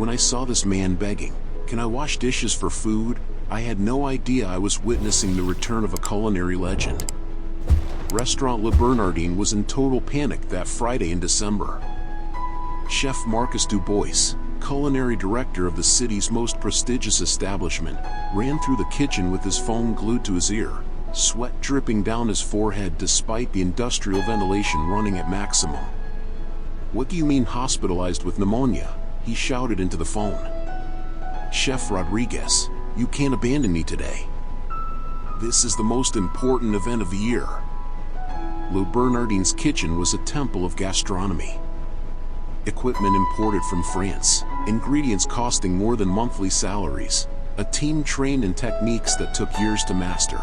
When I saw this man begging, "Can I wash dishes for food?" I had no idea I was witnessing the return of a culinary legend. Restaurant Le Bernardin was in total panic that Friday in December. Chef Marcus Dubois, culinary director of the city's most prestigious establishment, ran through the kitchen with his phone glued to his ear, sweat dripping down his forehead despite the industrial ventilation running at maximum. "What do you mean hospitalized with pneumonia?" he shouted into the phone. "Chef Rodriguez, you can't abandon me today. This is the most important event of the year." Le Bernardin's kitchen was a temple of gastronomy. Equipment imported from France, ingredients costing more than monthly salaries, a team trained in techniques that took years to master.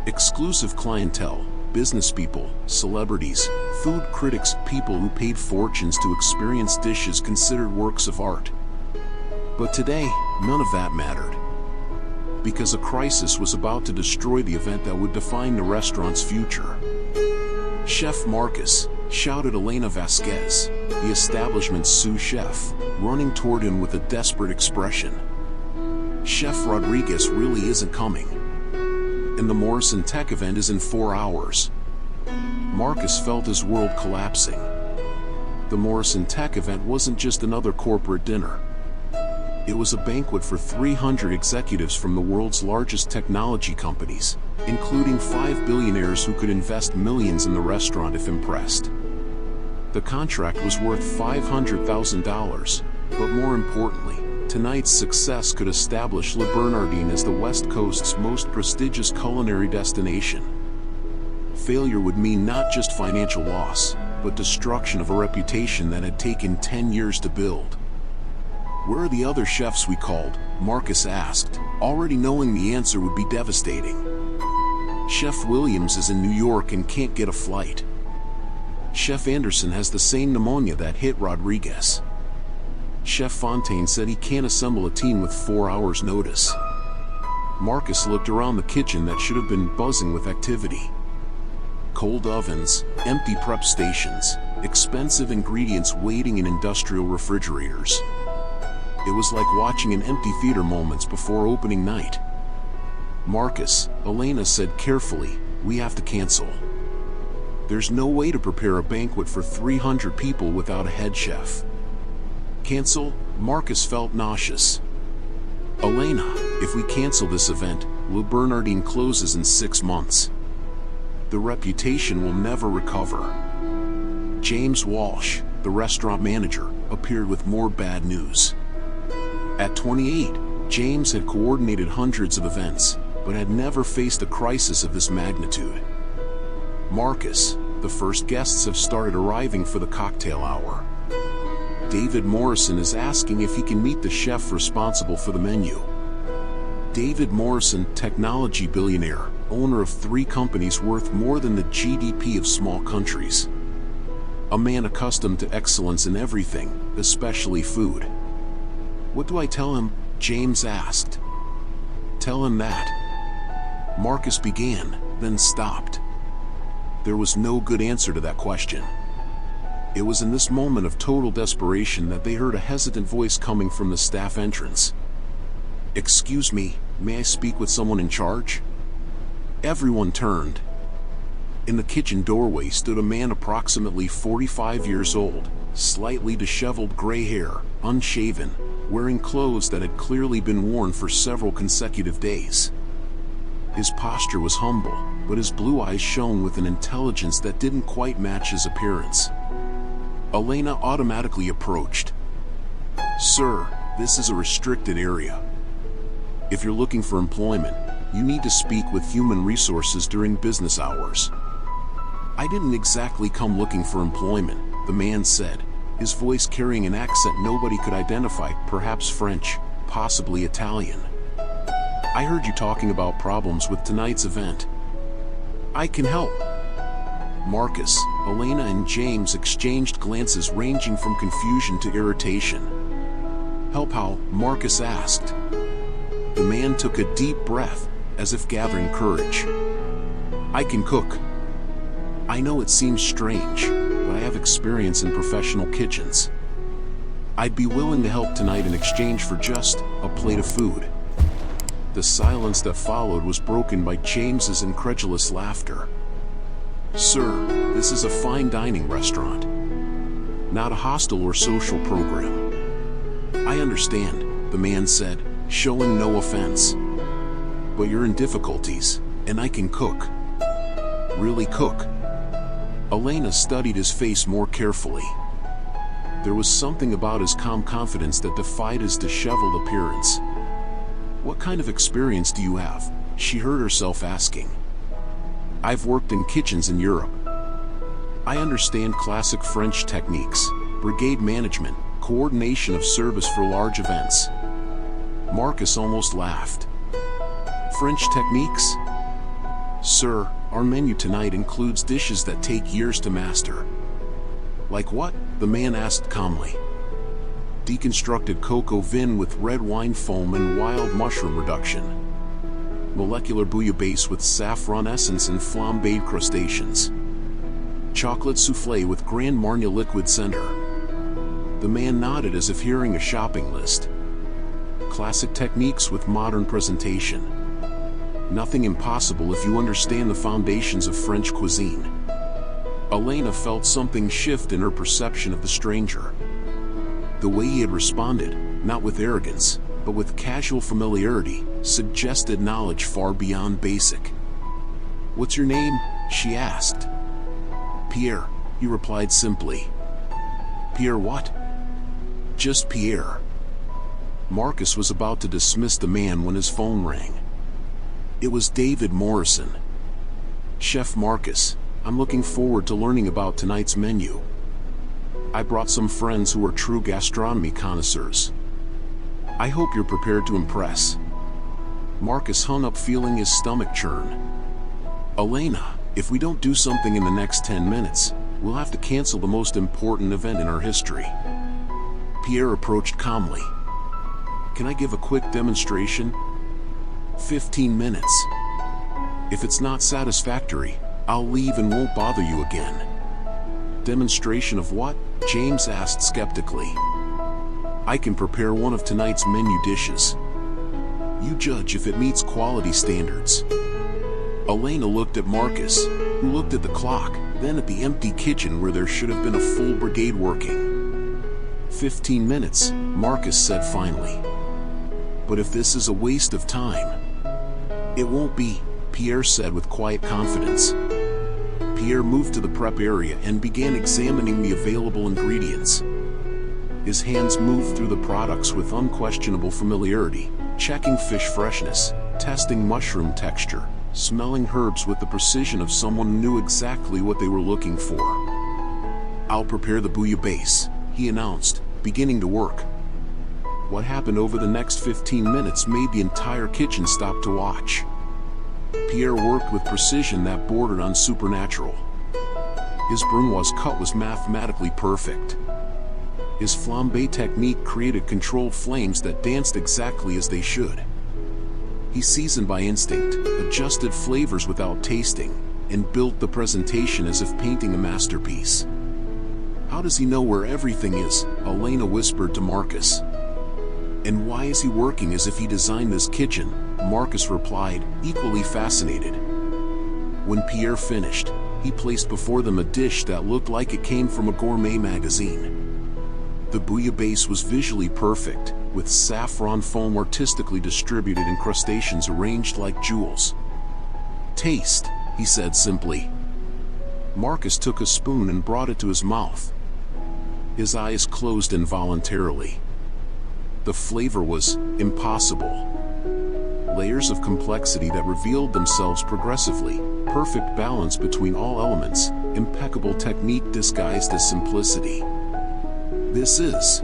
Exclusive clientele, business people, celebrities, food critics, people who paid fortunes to experience dishes considered works of art. But today, none of that mattered. Because a crisis was about to destroy the event that would define the restaurant's future. "Chef Marcus," shouted Elena Vasquez, the establishment's sous chef, running toward him with a desperate expression. "Chef Rodriguez really isn't coming. And the Morrison Tech event is in 4 hours." Marcus felt his world collapsing. The Morrison Tech event wasn't just another corporate dinner. It was a banquet for 300 executives from the world's largest technology companies, including 5 billionaires who could invest millions in the restaurant if impressed. The contract was worth $500,000, but more importantly, tonight's success could establish Le Bernardin as the West Coast's most prestigious culinary destination. Failure would mean not just financial loss, but destruction of a reputation that had taken 10 years to build. "Where are the other chefs we called?" Marcus asked, already knowing the answer would be devastating. "Chef Williams is in New York and can't get a flight. Chef Anderson has the same pneumonia that hit Rodriguez. Chef Fontaine said he can't assemble a team with 4 hours' notice." Marcus looked around the kitchen that should have been buzzing with activity. Cold ovens, empty prep stations, expensive ingredients waiting in industrial refrigerators. It was like watching an empty theater moments before opening night. "Marcus," Elena said carefully, "we have to cancel. There's no way to prepare a banquet for 300 people without a head chef." "Cancel?" Marcus felt nauseous. "Elena, if we cancel this event, Le Bernardin closes in 6 months. The reputation will never recover." James Walsh, the restaurant manager, appeared with more bad news. At 28, James had coordinated hundreds of events, but had never faced a crisis of this magnitude. "Marcus, the first guests have started arriving for the cocktail hour. David Morrison is asking if he can meet the chef responsible for the menu." David Morrison, technology billionaire, owner of 3 companies worth more than the GDP of small countries. A man accustomed to excellence in everything, especially food. "What do I tell him?" James asked. "Tell him that." Marcus began, then stopped. There was no good answer to that question. It was in this moment of total desperation that they heard a hesitant voice coming from the staff entrance. "Excuse me, may I speak with someone in charge?" Everyone turned. In the kitchen doorway stood a man approximately 45 years old, slightly disheveled gray hair, unshaven, wearing clothes that had clearly been worn for several consecutive days. His posture was humble, but his blue eyes shone with an intelligence that didn't quite match his appearance. Elena automatically approached. "Sir, this is a restricted area. If you're looking for employment, you need to speak with human resources during business hours." "I didn't exactly come looking for employment," the man said, his voice carrying an accent nobody could identify, perhaps French, possibly Italian. "I heard you talking about problems with tonight's event. I can help." Marcus, Elena and James exchanged glances ranging from confusion to irritation. "Help how?" Marcus asked. The man took a deep breath, as if gathering courage. "I can cook. I know it seems strange, but I have experience in professional kitchens." I'd be willing to help tonight in exchange for just a plate of food. The silence that followed was broken by James's incredulous laughter. Sir, this is a fine dining restaurant, not a hostel or social program. I understand, the man said, showing no offense. But you're in difficulties, and I can cook. Really cook? Elena studied his face more carefully. There was something about his calm confidence that defied his disheveled appearance. What kind of experience do you have? She heard herself asking. I've worked in kitchens in Europe. I understand classic French techniques, brigade management, coordination of service for large events. Marcus almost laughed. French techniques? Sir, our menu tonight includes dishes that take years to master. Like what? The man asked calmly. Deconstructed cocoa vin with red wine foam and wild mushroom reduction. Molecular bouillabaisse with saffron essence and flambéed crustaceans. Chocolate soufflé with Grand Marnier liquid center. The man nodded as if hearing a shopping list. Classic techniques with modern presentation. Nothing impossible if you understand the foundations of French cuisine. Elena felt something shift in her perception of the stranger. The way he had responded, not with arrogance, but with casual familiarity, suggested knowledge far beyond basic. What's your name? She asked. Pierre, he replied simply. Pierre what? Just Pierre. Marcus was about to dismiss the man when his phone rang. It was David Morrison. Chef Marcus, I'm looking forward to learning about tonight's menu. I brought some friends who are true gastronomy connoisseurs. I hope you're prepared to impress. Marcus hung up feeling his stomach churn. Elena, if we don't do something in the next 10 minutes, we'll have to cancel the most important event in our history. Pierre approached calmly. Can I give a quick demonstration? 15 minutes. If it's not satisfactory, I'll leave and won't bother you again. Demonstration of what? James asked skeptically. I can prepare one of tonight's menu dishes. You judge if it meets quality standards. Elena looked at Marcus, who looked at the clock, then at the empty kitchen where there should have been a full brigade working. 15 minutes, Marcus said finally. But if this is a waste of time, it won't be, Pierre said with quiet confidence. Pierre moved to the prep area and began examining the available ingredients. His hands moved through the products with unquestionable familiarity, checking fish freshness, testing mushroom texture, smelling herbs with the precision of someone who knew exactly what they were looking for. I'll prepare the bouillabaisse, he announced, beginning to work. What happened over the next 15 minutes made the entire kitchen stop to watch. Pierre worked with precision that bordered on supernatural. His brunoise cut was mathematically perfect. His flambé technique created controlled flames that danced exactly as they should. He seasoned by instinct, adjusted flavors without tasting, and built the presentation as if painting a masterpiece. How does he know where everything is? Elena whispered to Marcus. And why is he working as if he designed this kitchen? Marcus replied, equally fascinated. When Pierre finished, he placed before them a dish that looked like it came from a gourmet magazine. The bouillabaisse was visually perfect, with saffron foam artistically distributed and crustaceans arranged like jewels. Taste, he said simply. Marcus took a spoon and brought it to his mouth. His eyes closed involuntarily. The flavor was impossible. Layers of complexity that revealed themselves progressively, perfect balance between all elements, impeccable technique disguised as simplicity. This is...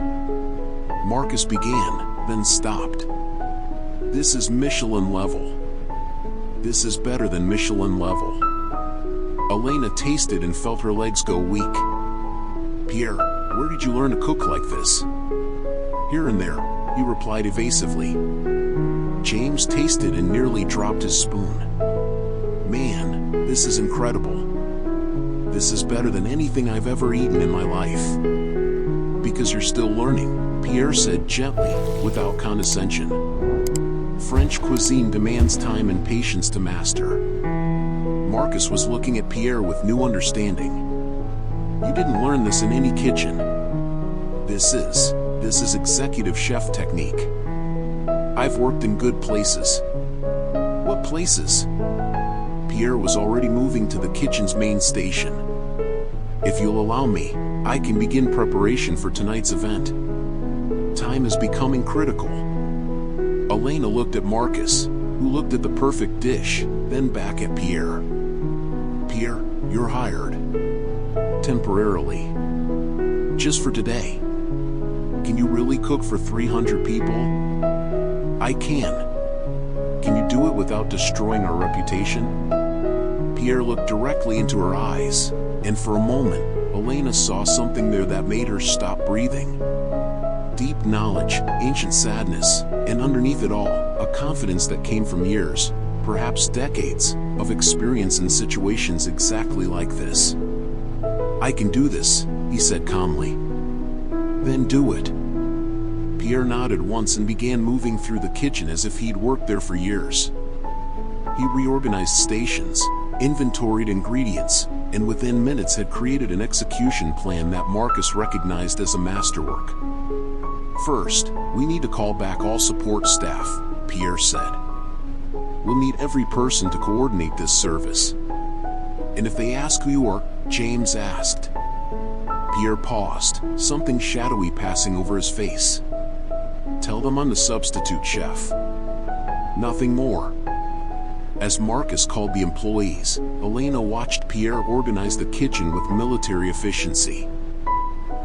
Marcus began, then stopped. This is Michelin level. This is better than Michelin level. Elena tasted and felt her legs go weak. Pierre, where did you learn to cook like this? Here and there, he replied evasively. James tasted and nearly dropped his spoon. Man, this is incredible. This is better than anything I've ever eaten in my life. Because you're still learning, Pierre said gently, without condescension. French cuisine demands time and patience to master. Marcus was looking at Pierre with new understanding. You didn't learn this in any kitchen. This is executive chef technique. I've worked in good places. What places? Pierre was already moving to the kitchen's main station. If you'll allow me, I can begin preparation for tonight's event. Time is becoming critical. Elena looked at Marcus, who looked at the perfect dish, then back at Pierre. Pierre, you're hired. Temporarily. Just for today. Can you really cook for 300 people? I can. Can you do it without destroying our reputation? Pierre looked directly into her eyes, and for a moment, Elena saw something there that made her stop breathing. Deep knowledge, ancient sadness, and underneath it all, a confidence that came from years, perhaps decades, of experience in situations exactly like this. I can do this, he said calmly. Then do it. Pierre nodded once and began moving through the kitchen as if he'd worked there for years. He reorganized stations, inventoried ingredients, and within minutes had created an execution plan that Marcus recognized as a masterwork. First, we need to call back all support staff, Pierre said. We'll need every person to coordinate this service. And if they ask who you are, James asked. Pierre paused, something shadowy passing over his face. Tell them I'm the substitute chef. Nothing more. As Marcus called the employees, Elena watched Pierre organize the kitchen with military efficiency.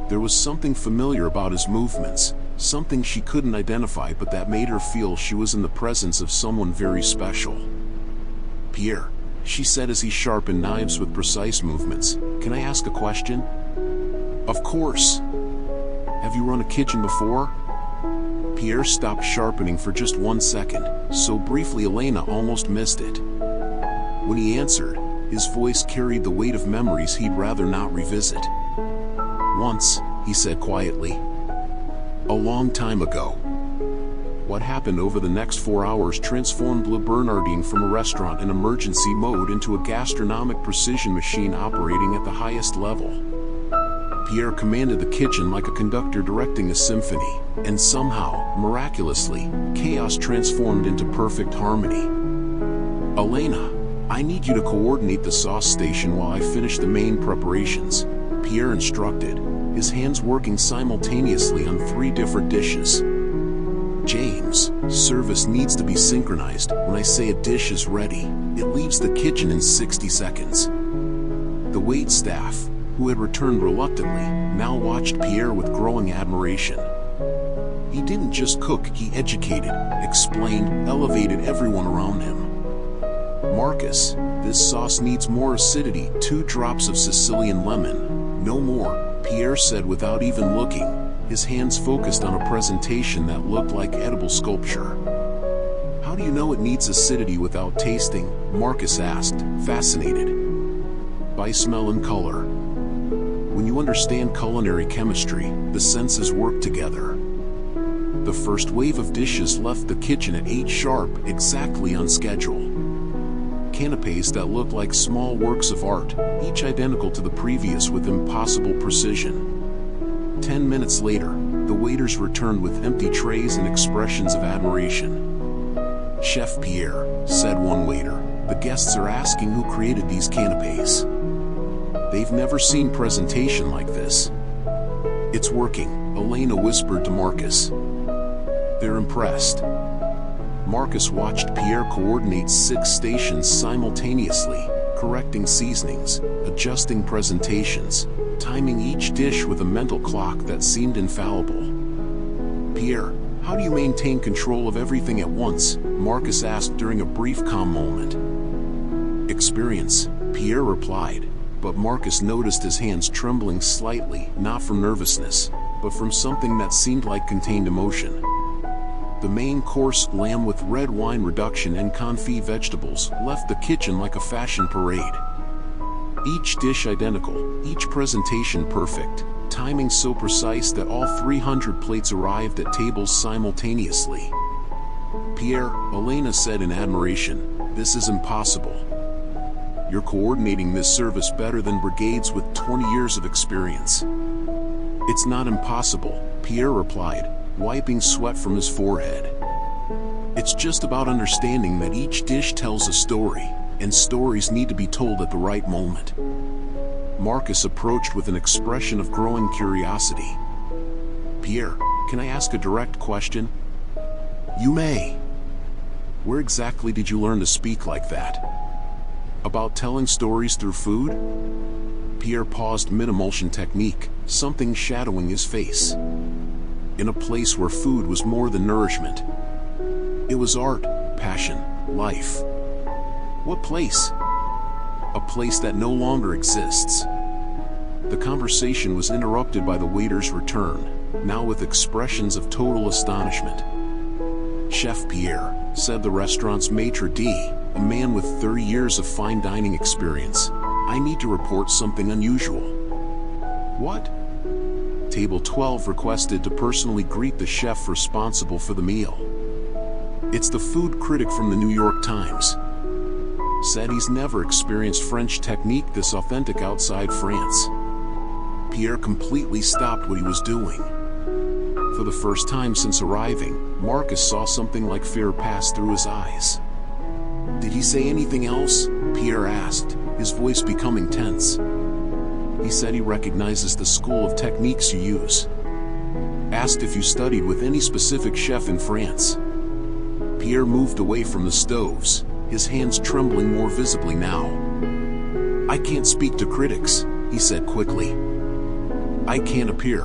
There was something familiar about his movements, something she couldn't identify but that made her feel she was in the presence of someone very special. Pierre, she said as he sharpened knives with precise movements, can I ask a question? Of course. Have you run a kitchen before? Pierre stopped sharpening for just 1 second, so briefly Elena almost missed it. When he answered, his voice carried the weight of memories he'd rather not revisit. Once, he said quietly. A long time ago. What happened over the next 4 hours transformed Le Bernardin from a restaurant in emergency mode into a gastronomic precision machine operating at the highest level. Pierre commanded the kitchen like a conductor directing a symphony, and somehow, miraculously, chaos transformed into perfect harmony. Elena, I need you to coordinate the sauce station while I finish the main preparations, Pierre instructed, his hands working simultaneously on 3 different dishes. James, service needs to be synchronized. When I say a dish is ready, it leaves the kitchen in 60 seconds. The wait staff, who had returned reluctantly, now watched Pierre with growing admiration. He didn't just cook, he educated, explained, elevated everyone around him. Marcus, this sauce needs more acidity, 2 drops of Sicilian lemon, no more, Pierre said without even looking, his hands focused on a presentation that looked like edible sculpture. How do you know it needs acidity without tasting? Marcus asked, fascinated. By smell and color. When you understand culinary chemistry, the senses work together. The first wave of dishes left the kitchen at 8 sharp, exactly on schedule. Canapes that looked like small works of art, each identical to the previous with impossible precision. 10 minutes later, the waiters returned with empty trays and expressions of admiration. Chef Pierre, said one waiter, the guests are asking who created these canapes. They've never seen presentation like this. It's working, Elena whispered to Marcus. They're impressed. Marcus watched Pierre coordinate 6 stations simultaneously, correcting seasonings, adjusting presentations, timing each dish with a mental clock that seemed infallible. Pierre, how do you maintain control of everything at once? Marcus asked during a brief calm moment. Experience, Pierre replied, but Marcus noticed his hands trembling slightly, not from nervousness, but from something that seemed like contained emotion. The main course, lamb with red wine reduction and confit vegetables, left the kitchen like a fashion parade. Each dish identical, each presentation perfect, timing so precise that all 300 plates arrived at tables simultaneously. "Pierre," Elena said in admiration, "this is impossible. You're coordinating this service better than brigades with 20 years of experience." "It's not impossible," Pierre replied, wiping sweat from his forehead. "It's just about understanding that each dish tells a story, and stories need to be told at the right moment." Marcus approached with an expression of growing curiosity. "Pierre, can I ask a direct question?" "You may." "Where exactly did you learn to speak like that? About telling stories through food?" Pierre paused mid-emulsion technique, something shadowing his face. "In a place where food was more than nourishment. It was art, passion, life." "What place?" "A place that no longer exists." The conversation was interrupted by the waiter's return, now with expressions of total astonishment. "Chef Pierre," said the restaurant's maitre d', a man with 30 years of fine dining experience, "I need to report something unusual." "What?" Table 12 requested to personally greet the chef responsible for the meal. "It's the food critic from the New York Times. Said he's never experienced French technique this authentic outside France." Pierre completely stopped what he was doing. For the first time since arriving, Marcus saw something like fear pass through his eyes. "Did he say anything else?" Pierre asked, his voice becoming tense. "He said he recognizes the school of techniques you use. Asked if you studied with any specific chef in France." Pierre moved away from the stoves, his hands trembling more visibly now. "I can't speak to critics," he said quickly. "I can't appear."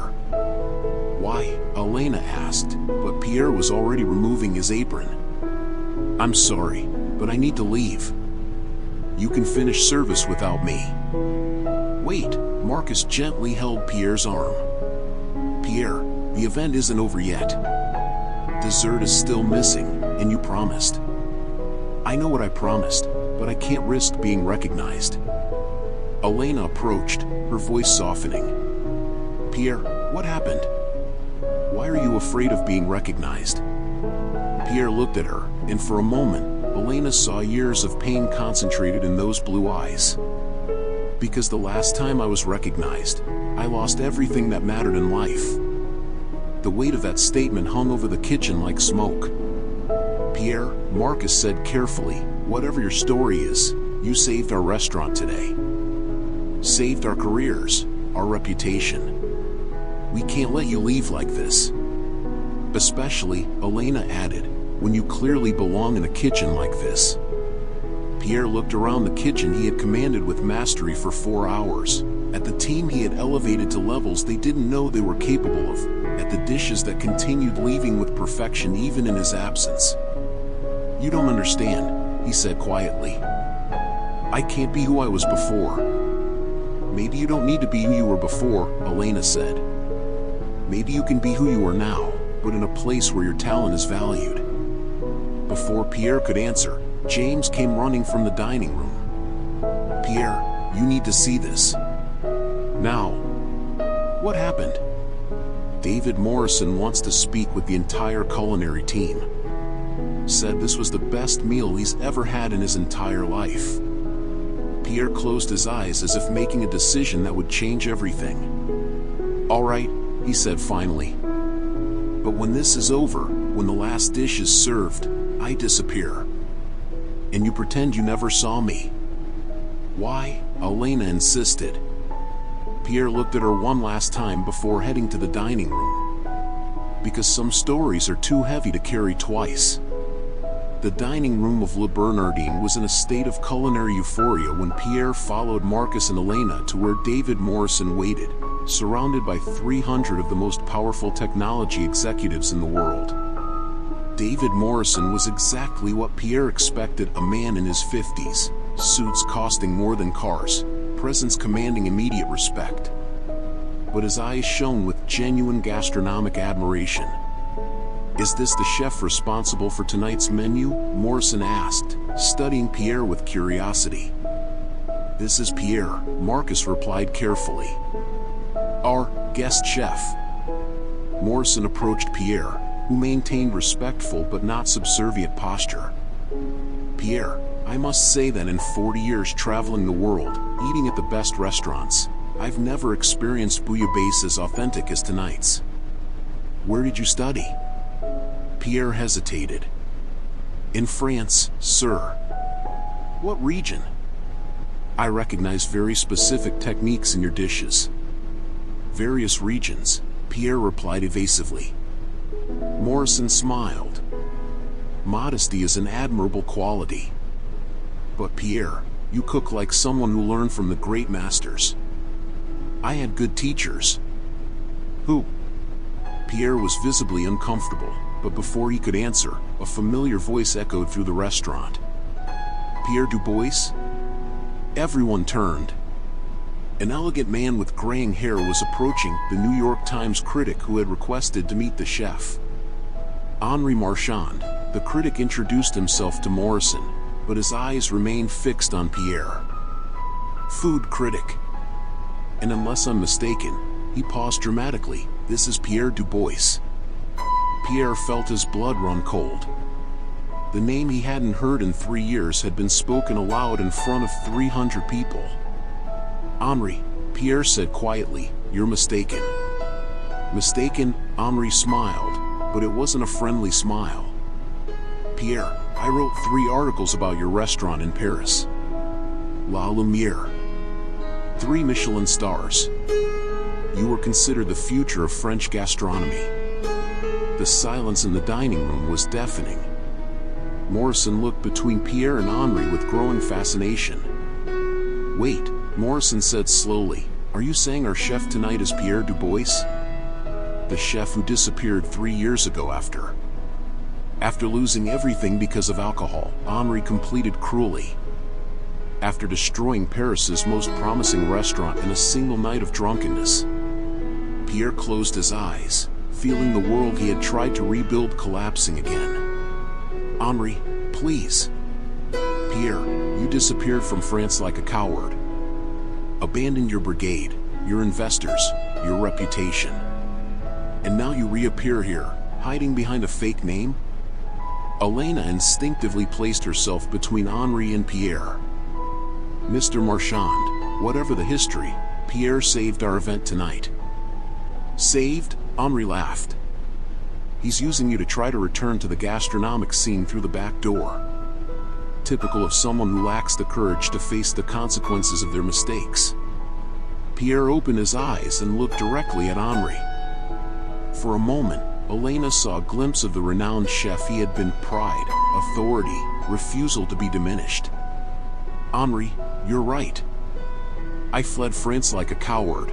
"Why?" Elena asked, but Pierre was already removing his apron. "I'm sorry, but I need to leave. You can finish service without me." "Wait," Marcus gently held Pierre's arm. "Pierre, the event isn't over yet. Dessert is still missing, and you promised." "I know what I promised, but I can't risk being recognized." Elena approached, her voice softening. "Pierre, what happened? Why are you afraid of being recognized?" Pierre looked at her, and for a moment, Elena saw years of pain concentrated in those blue eyes. "Because the last time I was recognized, I lost everything that mattered in life." The weight of that statement hung over the kitchen like smoke. "Pierre," Marcus said carefully, "whatever your story is, you saved our restaurant today. Saved our careers, our reputation. We can't let you leave like this. Especially," Elena added, "when you clearly belong in a kitchen like this." Pierre looked around the kitchen he had commanded with mastery for 4 hours, at the team he had elevated to levels they didn't know they were capable of, at the dishes that continued leaving with perfection even in his absence. "You don't understand," he said quietly. "I can't be who I was before." "Maybe you don't need to be who you were before," Elena said. "Maybe you can be who you are now, but in a place where your talent is valued." Before Pierre could answer, James came running from the dining room. "Pierre, you need to see this. Now." "What happened?" "David Morrison wants to speak with the entire culinary team. Said this was the best meal he's ever had in his entire life." Pierre closed his eyes as if making a decision that would change everything. "All right," he said finally. "But when this is over, when the last dish is served, I disappear. And you pretend you never saw me." "Why?" Elena insisted. Pierre looked at her one last time before heading to the dining room. "Because some stories are too heavy to carry twice." The dining room of Le Bernardin was in a state of culinary euphoria when Pierre followed Marcus and Elena to where David Morrison waited, surrounded by 300 of the most powerful technology executives in the world. David Morrison was exactly what Pierre expected: a man in his 50s, suits costing more than cars, presence commanding immediate respect. But his eyes shone with genuine gastronomic admiration. "Is this the chef responsible for tonight's menu?" Morrison asked, studying Pierre with curiosity. "This is Pierre," Marcus replied carefully. "Our guest chef. Morrison approached Pierre, who maintained respectful but not subservient posture. Pierre, I must say that in 40 years traveling the world, eating at the best restaurants, I've never experienced bouillabaisse as authentic as tonight's. Where did you study? Pierre hesitated. In France, sir. What region? I recognize very specific techniques in your dishes. Various regions, Pierre replied evasively. Morrison smiled. Modesty is an admirable quality. But Pierre, you cook like someone who learned from the great masters. I had good teachers. Who? Pierre was visibly uncomfortable, but before he could answer, a familiar voice echoed through the restaurant. Pierre Dubois? Everyone turned. An elegant man with graying hair was approaching the New York Times critic who had requested to meet the chef. Henri Marchand, the critic introduced himself to Morrison, but his eyes remained fixed on Pierre. Food critic. And unless I'm mistaken, he paused dramatically, this is Pierre Dubois. Pierre felt his blood run cold. The name he hadn't heard in 3 years had been spoken aloud in front of 300 people. Henri, Pierre said quietly, you're mistaken. Mistaken, Henri smiled, but it wasn't a friendly smile. Pierre, I wrote 3 articles about your restaurant in Paris. La Lumiere. 3 Michelin stars. You were considered the future of French gastronomy. The silence in the dining room was deafening. Morrison looked between Pierre and Henri with growing fascination. Wait, Morrison said slowly, are you saying our chef tonight is Pierre Dubois? The chef who disappeared 3 years ago after losing everything because of alcohol, Henri completed cruelly. After destroying Paris's most promising restaurant in a single night of drunkenness. Pierre closed his eyes, feeling the world he had tried to rebuild collapsing again. Henri, please. Pierre, you disappeared from France like a coward. Abandoned your brigade, your investors, your reputation. And now you reappear here, hiding behind a fake name? Elena instinctively placed herself between Henri and Pierre. Mr. Marchand, whatever the history, Pierre saved our event tonight. Saved? Henri laughed. He's using you to try to return to the gastronomic scene through the back door. Typical of someone who lacks the courage to face the consequences of their mistakes. Pierre opened his eyes and looked directly at Henri. For a moment, Elena saw a glimpse of the renowned chef he had been: pride, authority, refusal to be diminished. Henri, you're right. I fled France like a coward.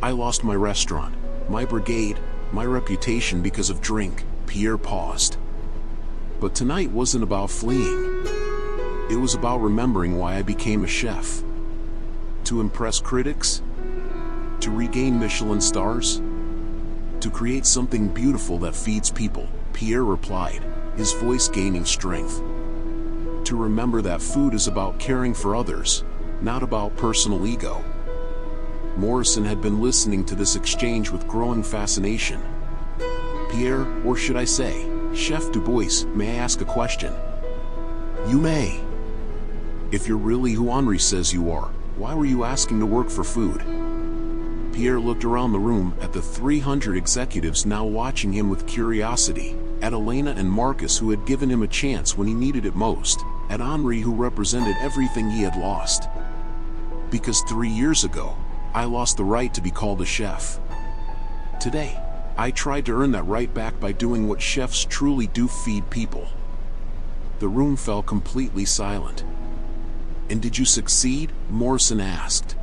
I lost my restaurant, my brigade, my reputation because of drink. Pierre paused. But tonight wasn't about fleeing. It was about remembering why I became a chef. To impress critics? To regain Michelin stars? To create something beautiful that feeds people, Pierre replied, his voice gaining strength. To remember that food is about caring for others, not about personal ego. Morrison had been listening to this exchange with growing fascination. Pierre, or should I say, Chef Dubois, may I ask a question? You may. If you're really who Henri says you are, why were you asking to work for food? Pierre looked around the room at the 300 executives now watching him with curiosity, at Elena and Marcus who had given him a chance when he needed it most, at Henri who represented everything he had lost. Because 3 years ago, I lost the right to be called a chef. Today, I tried to earn that right back by doing what chefs truly do: feed people. The room fell completely silent. And did you succeed? Morrison asked.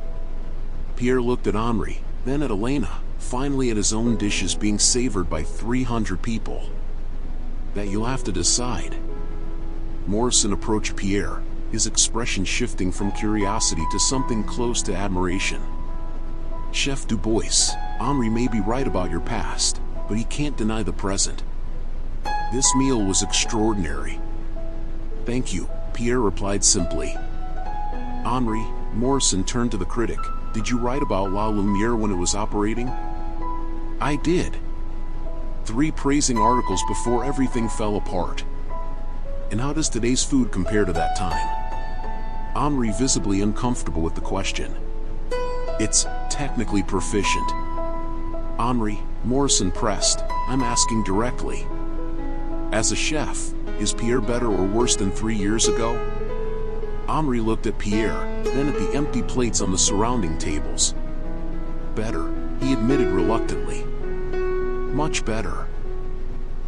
Pierre looked at Henri, then at Elena, finally at his own dishes being savored by 300 people. That you'll have to decide. Morrison approached Pierre, his expression shifting from curiosity to something close to admiration. Chef Dubois, Henri may be right about your past, but he can't deny the present. This meal was extraordinary. Thank you, Pierre replied simply. Henri, Morrison turned to the critic. Did you write about La Lumiere when it was operating? I did. 3 praising articles before everything fell apart. And how does today's food compare to that time? Henri, visibly uncomfortable with the question. It's technically proficient. Henri, Morrison pressed, I'm asking directly. As a chef, is Pierre better or worse than 3 years ago? Henri looked at Pierre, then at the empty plates on the surrounding tables. Better, he admitted reluctantly. Much better.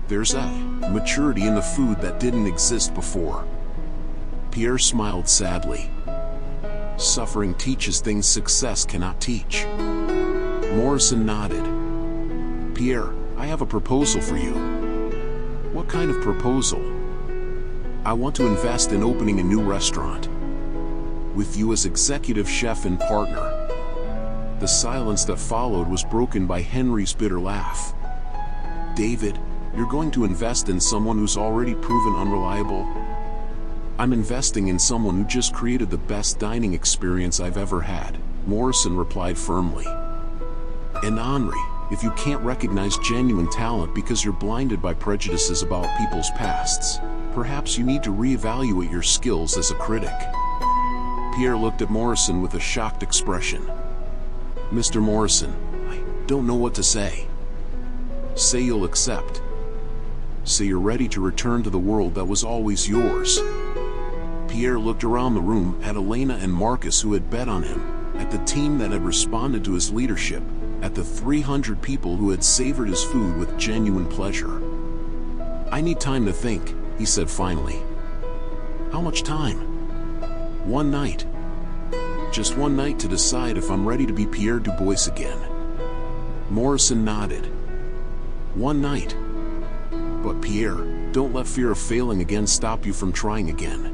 There's a maturity in the food that didn't exist before. Pierre smiled sadly. Suffering teaches things success cannot teach. Morrison nodded. Pierre, I have a proposal for you. What kind of proposal? I want to invest in opening a new restaurant. With you as executive chef and partner. The silence that followed was broken by Henry's bitter laugh. David, you're going to invest in someone who's already proven unreliable? I'm investing in someone who just created the best dining experience I've ever had, Morrison replied firmly. And Henri, if you can't recognize genuine talent because you're blinded by prejudices about people's pasts, perhaps you need to reevaluate your skills as a critic. Pierre looked at Morrison with a shocked expression. Mr. Morrison, I don't know what to say. Say you'll accept. Say you're ready to return to the world that was always yours. Pierre looked around the room at Elena and Marcus who had bet on him, at the team that had responded to his leadership, at the 300 people who had savored his food with genuine pleasure. I need time to think, he said finally. How much time? 1 night. Just 1 night to decide if I'm ready to be Pierre Dubois again. Morrison nodded. 1 night. But Pierre, don't let fear of failing again stop you from trying again.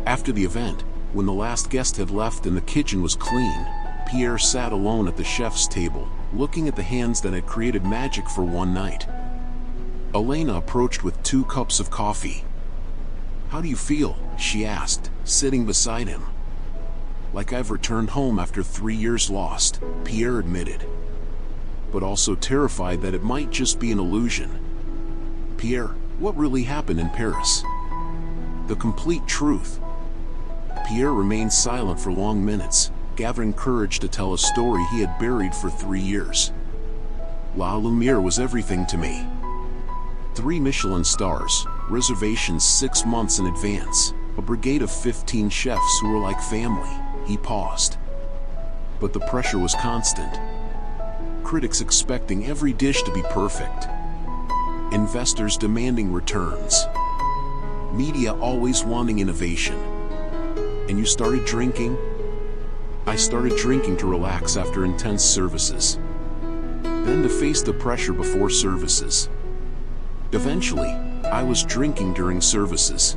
After the event, when the last guest had left and the kitchen was clean, Pierre sat alone at the chef's table, looking at the hands that had created magic for 1 night. Elena approached with 2 cups of coffee. How do you feel? She asked, sitting beside him. Like I've returned home after 3 years lost, Pierre admitted. But also terrified that it might just be an illusion. Pierre, what really happened in Paris? The complete truth. Pierre remained silent for long minutes, gathering courage to tell a story he had buried for 3 years. La Lumiere was everything to me. 3 Michelin stars, reservations 6 months in advance, a brigade of 15 chefs who were like family. He paused. But the pressure was constant. Critics expecting every dish to be perfect. Investors demanding returns. Media always wanting innovation. And you started drinking? I started drinking to relax after intense services. Then to face the pressure before services. Eventually, I was drinking during services.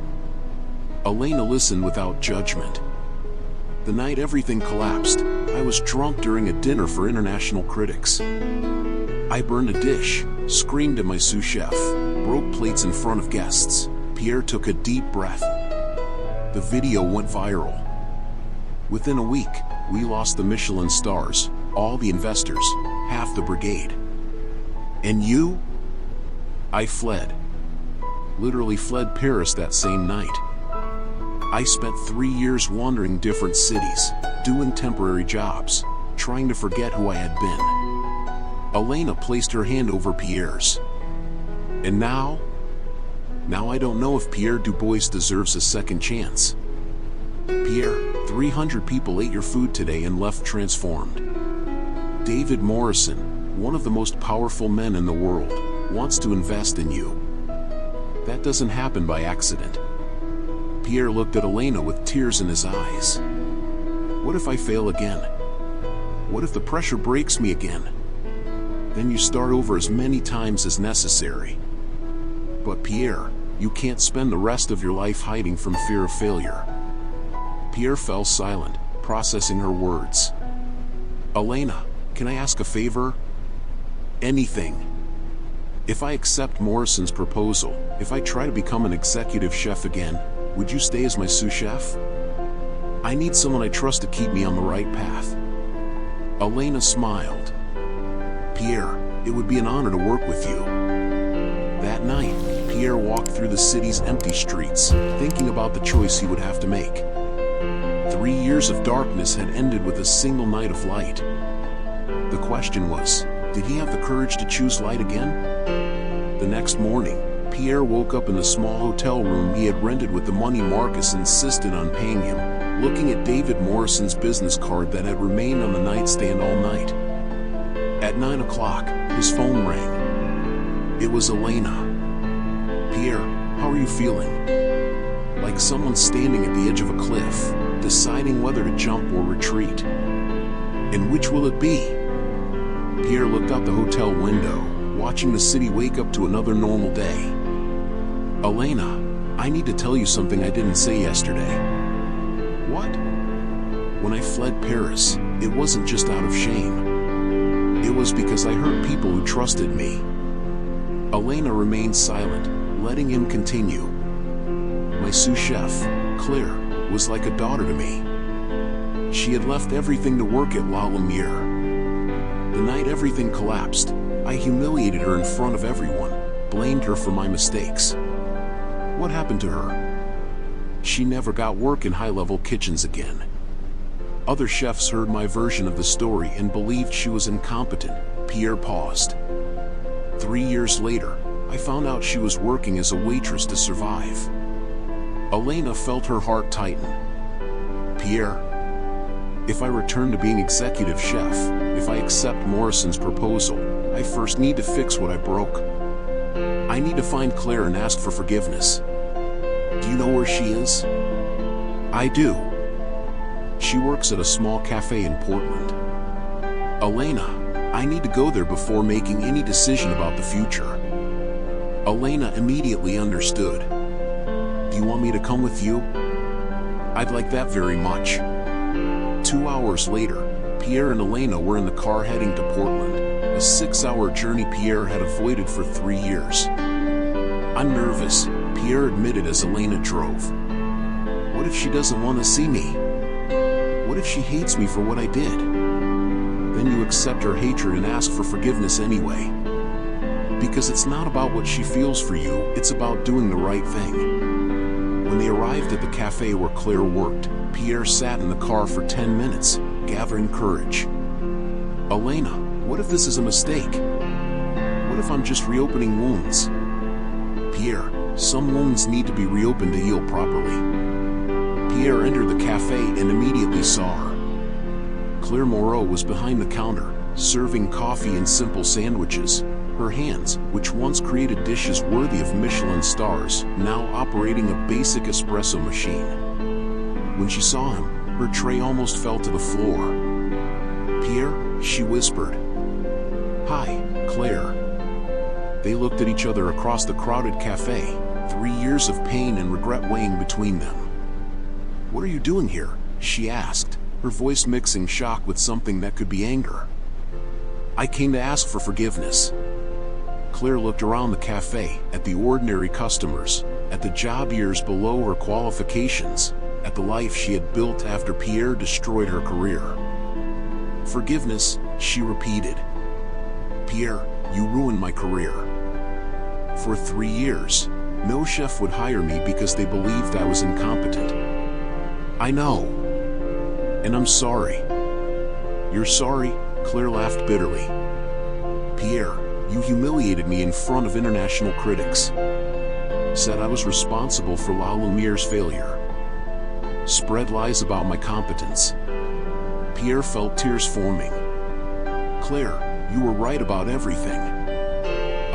Elena listened without judgment. The night everything collapsed, I was drunk during a dinner for international critics. I burned a dish, screamed at my sous chef, broke plates in front of guests. Pierre took a deep breath. The video went viral. Within a week, we lost the Michelin stars, all the investors, half the brigade. And you? I fled. Literally fled Paris that same night. I spent 3 years wandering different cities, doing temporary jobs, trying to forget who I had been. Elena placed her hand over Pierre's. And now? Now I don't know if Pierre Dubois deserves a second chance. Pierre, 300 people ate your food today and left transformed. David Morrison, one of the most powerful men in the world, wants to invest in you. That doesn't happen by accident. Pierre looked at Elena with tears in his eyes. What if I fail again? What if the pressure breaks me again? Then you start over as many times as necessary. But Pierre, you can't spend the rest of your life hiding from fear of failure. Pierre fell silent, processing her words. Elena, can I ask a favor? Anything. If I accept Morrison's proposal, if I try to become an executive chef again, would you stay as my sous chef? I need someone I trust to keep me on the right path. Elena smiled. Pierre, it would be an honor to work with you. That night, Pierre walked through the city's empty streets, thinking about the choice he would have to make. 3 years of darkness had ended with a single night of light. The question was, did he have the courage to choose light again? The next morning, Pierre woke up in the small hotel room he had rented with the money Marcus insisted on paying him, looking at David Morrison's business card that had remained on the nightstand all night. At 9 o'clock, his phone rang. It was Elena. Pierre, how are you feeling? Like someone standing at the edge of a cliff, deciding whether to jump or retreat. And which will it be? Pierre looked out the hotel window, watching the city wake up to another normal day. Elena, I need to tell you something I didn't say yesterday. What? When I fled Paris, it wasn't just out of shame. It was because I hurt people who trusted me. Elena remained silent, letting him continue. My sous chef, Claire, was like a daughter to me. She had left everything to work at La Lumiere. The night everything collapsed, I humiliated her in front of everyone, blamed her for my mistakes. What happened to her? She never got work in high-level kitchens again. Other chefs heard my version of the story and believed she was incompetent. Pierre paused. 3 years later, I found out she was working as a waitress to survive. Elena felt her heart tighten. Pierre, if I return to being executive chef, if I accept Morrison's proposal, I first need to fix what I broke. I need to find Claire and ask for forgiveness. Do you know where she is? I do. She works at a small cafe in Portland. Elena, I need to go there before making any decision about the future. Elena immediately understood. Do you want me to come with you? I'd like that very much. 2 hours later, Pierre and Elena were in the car heading to Portland, a 6-hour journey Pierre had avoided for 3 years. I'm nervous, Pierre admitted as Elena drove. What if she doesn't want to see me? What if she hates me for what I did? Then you accept her hatred and ask for forgiveness anyway. Because it's not about what she feels for you, it's about doing the right thing. When they arrived at the cafe where Claire worked, Pierre sat in the car for 10 minutes, gathering courage. Elena, what if this is a mistake? What if I'm just reopening wounds? Pierre, some wounds need to be reopened to heal properly. Pierre entered the cafe and immediately saw her. Claire Moreau was behind the counter, serving coffee and simple sandwiches, her hands, which once created dishes worthy of Michelin stars, now operating a basic espresso machine. When she saw him, her tray almost fell to the floor. Pierre, she whispered. Hi, Claire. They looked at each other across the crowded cafe, 3 years of pain and regret weighing between them. What are you doing here? She asked, her voice mixing shock with something that could be anger. I came to ask for forgiveness. Claire looked around the cafe, at the ordinary customers, at the job years below her qualifications, at the life she had built after Pierre destroyed her career. Forgiveness, she repeated. Pierre, you ruined my career. For 3 years, no chef would hire me because they believed I was incompetent. I know. And I'm sorry. You're sorry? Claire laughed bitterly. Pierre, you humiliated me in front of international critics. Said I was responsible for La Lumiere's failure. Spread lies about my competence. Pierre felt tears forming. Claire, you were right about everything.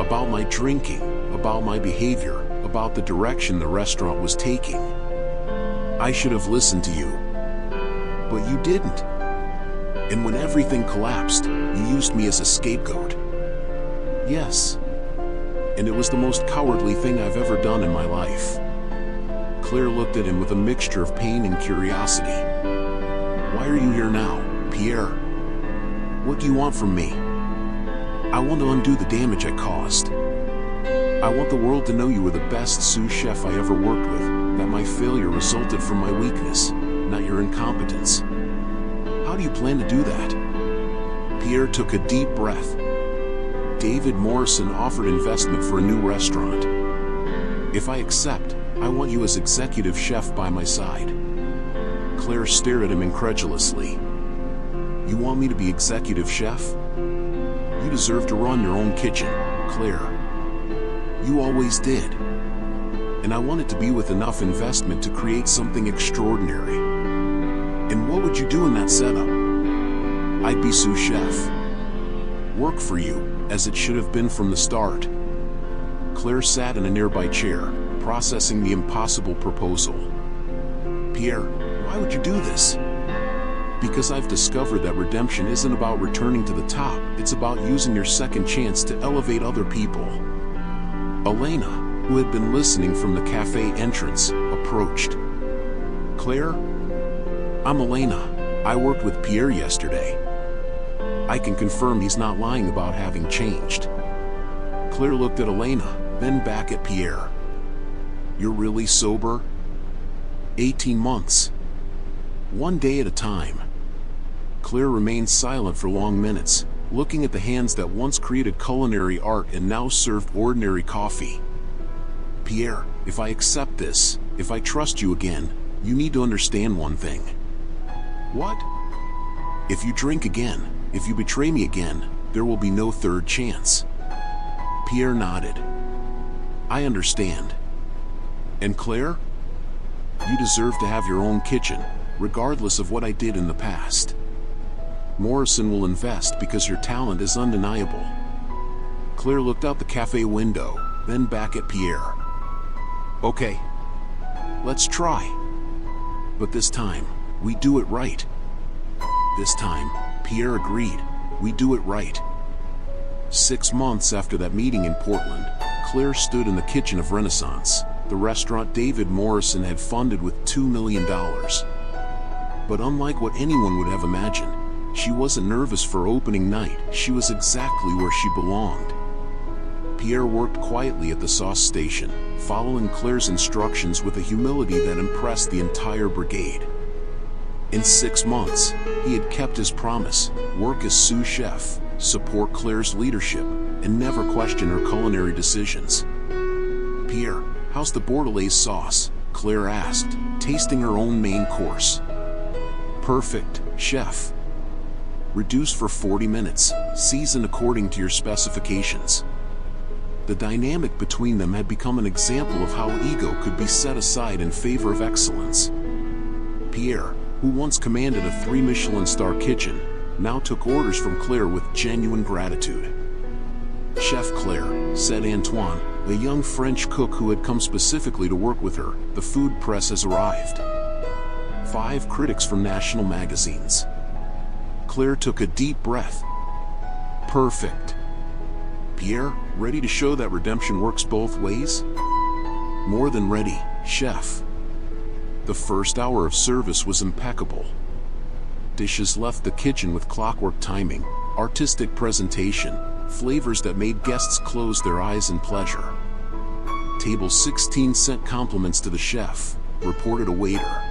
About my drinking, about my behavior, about the direction the restaurant was taking. I should have listened to you. But you didn't. And when everything collapsed, you used me as a scapegoat. Yes. And it was the most cowardly thing I've ever done in my life. Claire looked at him with a mixture of pain and curiosity. Why are you here now, Pierre? What do you want from me? I want to undo the damage I caused. I want the world to know you were the best sous chef I ever worked with, that my failure resulted from my weakness, not your incompetence. How do you plan to do that? Pierre took a deep breath. David Morrison offered investment for a new restaurant. If I accept, I want you as executive chef by my side. Claire stared at him incredulously. You want me to be executive chef? You deserve to run your own kitchen, Claire. You always did. And I want it to be with enough investment to create something extraordinary. And what would you do in that setup? I'd be sous chef. Work for you, as it should have been from the start. Claire sat in a nearby chair, processing the impossible proposal. Pierre, why would you do this? Because I've discovered that redemption isn't about returning to the top, it's about using your second chance to elevate other people. Elena, who had been listening from the cafe entrance, approached. Claire? I'm Elena. I worked with Pierre yesterday. I can confirm he's not lying about having changed. Claire looked at Elena, then back at Pierre. You're really sober? 18 months. One day at a time. Claire remained silent for long minutes, looking at the hands that once created culinary art and now served ordinary coffee. Pierre, if I accept this, if I trust you again, you need to understand one thing. What? If you drink again, if you betray me again, there will be no third chance. Pierre nodded. I understand. And Claire? You deserve to have your own kitchen, regardless of what I did in the past. Morrison will invest because your talent is undeniable. Claire looked out the cafe window, then back at Pierre. Okay. Let's try. But this time, we do it right. This time, Pierre agreed. We do it right. 6 months after that meeting in Portland, Claire stood in the kitchen of Renaissance, the restaurant David Morrison had funded with $2 million. But unlike what anyone would have imagined, she wasn't nervous for opening night. She was exactly where she belonged. Pierre worked quietly at the sauce station, following Claire's instructions with a humility that impressed the entire brigade. In 6 months, he had kept his promise, work as sous chef, support Claire's leadership, and never question her culinary decisions. Pierre, how's the Bordelaise sauce? Claire asked, tasting her own main course. Perfect, chef. Reduce for 40 minutes, season according to your specifications. The dynamic between them had become an example of how ego could be set aside in favor of excellence. Pierre, who once commanded a 3-Michelin-star kitchen, now took orders from Claire with genuine gratitude. Chef Claire, said Antoine, a young French cook who had come specifically to work with her, the food press has arrived. 5 critics from national magazines. Claire took a deep breath. Perfect. Pierre, ready to show that redemption works both ways? More than ready, chef. The first hour of service was impeccable. Dishes left the kitchen with clockwork timing, artistic presentation, flavors that made guests close their eyes in pleasure. Table 16 sent compliments to the chef, reported a waiter.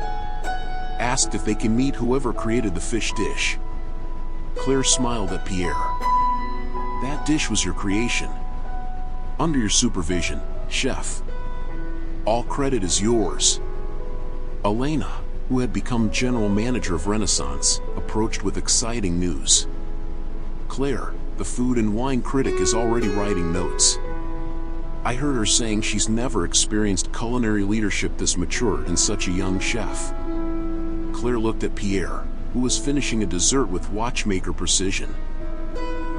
Asked if they can meet whoever created the fish dish. Claire smiled at Pierre. That dish was your creation. Under your supervision, chef. All credit is yours. Elena, who had become general manager of Renaissance, approached with exciting news. Claire, the food and wine critic, is already writing notes. I heard her saying she's never experienced culinary leadership this mature in such a young chef. Claire looked at Pierre, who was finishing a dessert with watchmaker precision.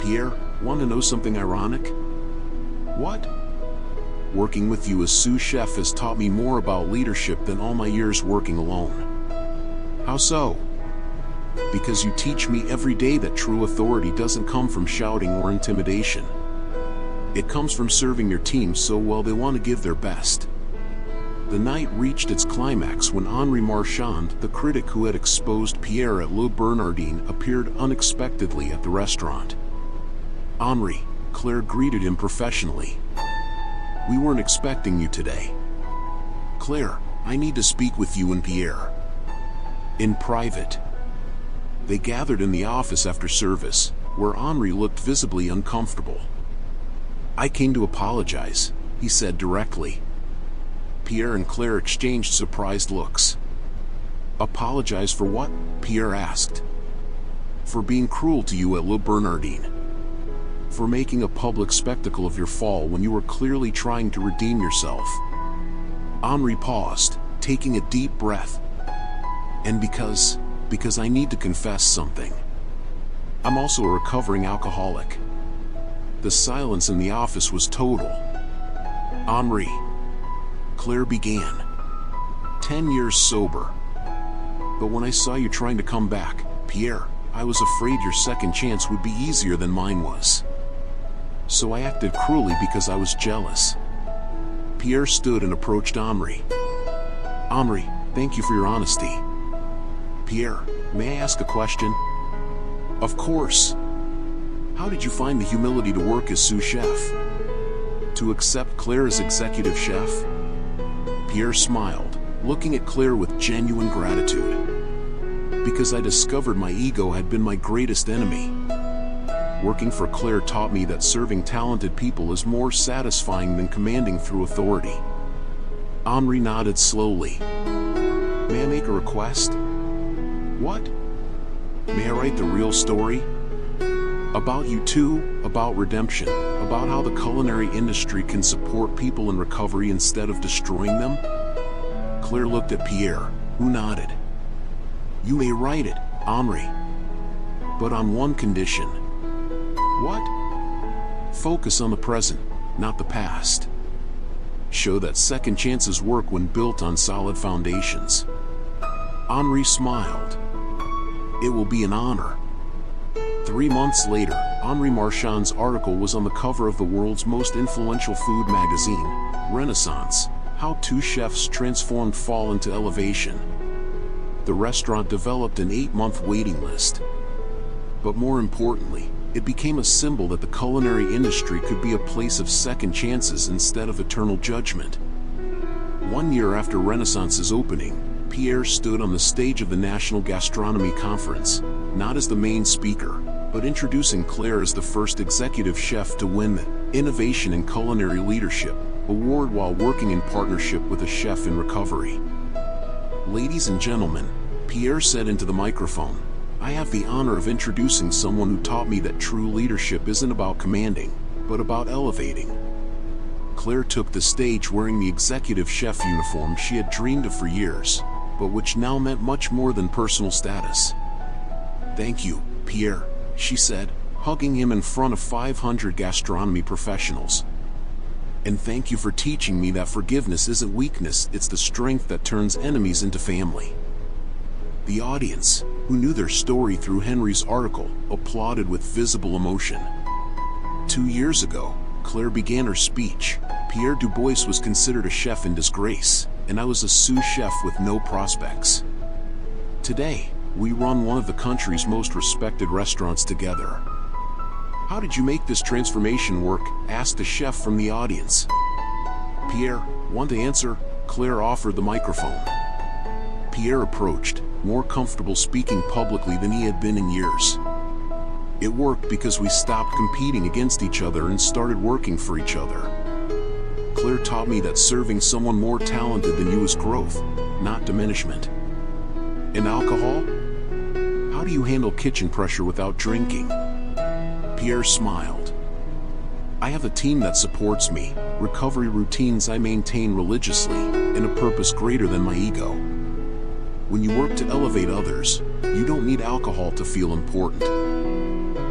Pierre, want to know something ironic? What? Working with you as sous chef has taught me more about leadership than all my years working alone. How so? Because you teach me every day that true authority doesn't come from shouting or intimidation. It comes from serving your team so well they want to give their best. The night reached its climax when Henri Marchand, the critic who had exposed Pierre at Le Bernardin, appeared unexpectedly at the restaurant. Henri, Claire greeted him professionally. We weren't expecting you today. Claire, I need to speak with you and Pierre. In private. They gathered in the office after service, where Henri looked visibly uncomfortable. "I came to apologize," he said directly. Pierre and Claire exchanged surprised looks. "Apologize for what?" Pierre asked. "For being cruel to you at Le Bernardin. For making a public spectacle of your fall when you were clearly trying to redeem yourself." Henri paused, taking a deep breath. "And because I need to confess something. I'm also a recovering alcoholic." The silence in the office was total. "Henri," Claire began, 10 years sober. But when I saw you trying to come back, Pierre, I was afraid your second chance would be easier than mine was. So I acted cruelly because I was jealous." Pierre stood and approached Henri. "Henri, thank you for your honesty." "Pierre, may I ask a question?" "Of course." "How did you find the humility to work as sous chef? To accept Claire as executive chef?" Pierre smiled, looking at Claire with genuine gratitude. "Because I discovered my ego had been my greatest enemy. Working for Claire taught me that serving talented people is more satisfying than commanding through authority." Henri nodded slowly. "May I make a request?" "What?" "May I write the real story? About you two, about redemption, about how the culinary industry can support people in recovery instead of destroying them?" Claire looked at Pierre, who nodded. "You may write it, Henri. But on one condition." "What?" "Focus on the present, not the past. Show that second chances work when built on solid foundations." Henri smiled. "It will be an honor." 3 months later, Henri Marchand's article was on the cover of the world's most influential food magazine, Renaissance: How Two Chefs Transformed Fall into Elevation. The restaurant developed an 8-month waiting list. But more importantly, it became a symbol that the culinary industry could be a place of second chances instead of eternal judgment. 1 year after Renaissance's opening, Pierre stood on the stage of the National Gastronomy Conference, not as the main speaker, but introducing Claire as the first executive chef to win the Innovation in Culinary Leadership award while working in partnership with a chef in recovery. "Ladies and gentlemen," Pierre said into the microphone, "I have the honor of introducing someone who taught me that true leadership isn't about commanding, but about elevating." Claire took the stage wearing the executive chef uniform she had dreamed of for years, but which now meant much more than personal status. "Thank you, Pierre," she said, hugging him in front of 500 gastronomy professionals. "And thank you for teaching me that forgiveness isn't weakness, it's the strength that turns enemies into family." The audience, who knew their story through Henri's article, applauded with visible emotion. 2 years ago, Claire began her speech. "Pierre Dubois was considered a chef in disgrace, and I was a sous chef with no prospects. Today, we run one of the country's most respected restaurants together." "How did you make this transformation work?" asked a chef from the audience. "Pierre, want to answer?" Claire offered the microphone. Pierre approached, more comfortable speaking publicly than he had been in years. "It worked because we stopped competing against each other and started working for each other. Claire taught me that serving someone more talented than you is growth, not diminishment." "And alcohol? How do you handle kitchen pressure without drinking?" Pierre smiled. "I have a team that supports me, recovery routines I maintain religiously, and a purpose greater than my ego. When you work to elevate others, you don't need alcohol to feel important."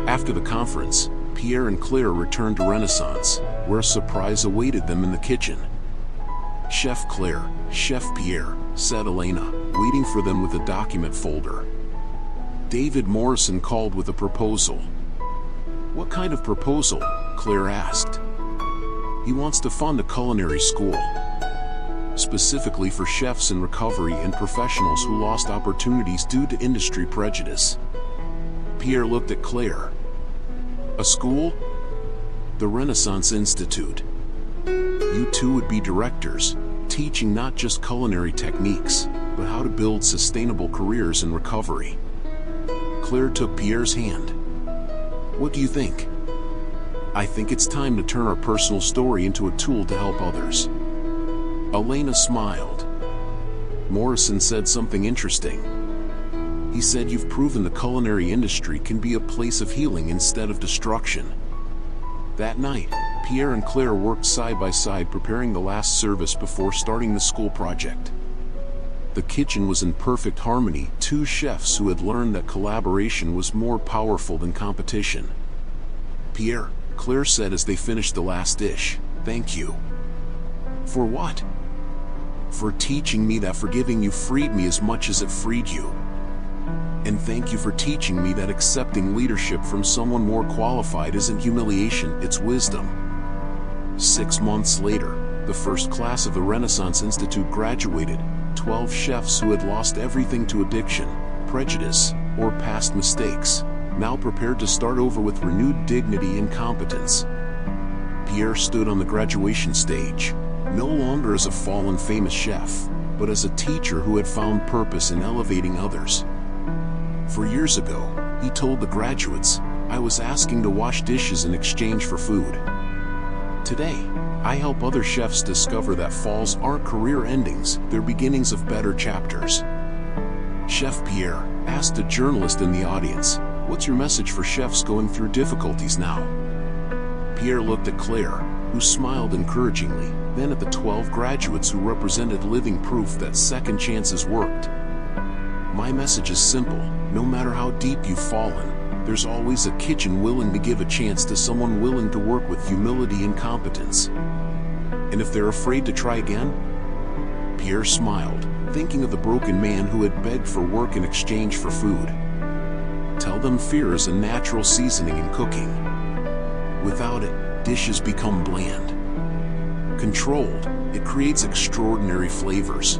After the conference, Pierre and Claire returned to Renaissance, where a surprise awaited them in the kitchen. "Chef Claire, Chef Pierre," said Elena, waiting for them with a document folder. David Morrison called with a proposal. "What kind of proposal?" Claire asked. "He wants to fund a culinary school, specifically for chefs in recovery and professionals who lost opportunities due to industry prejudice." Pierre looked at Claire. "A school?" "The Renaissance Institute. You two would be directors, teaching not just culinary techniques, but how to build sustainable careers in recovery." Claire took Pierre's hand. What do you think? I think it's time to turn our personal story into a tool to help others. Elena smiled. Morrison said something interesting. He said, "You've proven the culinary industry can be a place of healing instead of destruction." That night, Pierre and Claire worked side by side preparing the last service before starting the school project. The kitchen was in perfect harmony, two chefs who had learned that collaboration was more powerful than competition. "Pierre," Claire said as they finished the last dish, "thank you." "For what?" "For teaching me that forgiving you freed me as much as it freed you. And thank you for teaching me that accepting leadership from someone more qualified isn't humiliation, it's wisdom." 6 months later, the first class of the Renaissance Institute graduated, 12 chefs who had lost everything to addiction, prejudice, or past mistakes, now prepared to start over with renewed dignity and competence. Pierre stood on the graduation stage, no longer as a fallen famous chef, but as a teacher who had found purpose in elevating others. "For years ago," he told the graduates, "I was asking to wash dishes in exchange for food. Today, I help other chefs discover that falls aren't career endings, they're beginnings of better chapters." Chef Pierre asked a journalist in the audience, "What's your message for chefs going through difficulties now?" Pierre looked at Claire, who smiled encouragingly, then at the 12 graduates who represented living proof that second chances worked. "My message is simple. No matter how deep you've fallen, there's always a kitchen willing to give a chance to someone willing to work with humility and competence. And if they're afraid to try again?" Pierre smiled, thinking of the broken man who had begged for work in exchange for food. "Tell them fear is a natural seasoning in cooking. Without it, dishes become bland. Controlled, it creates extraordinary flavors."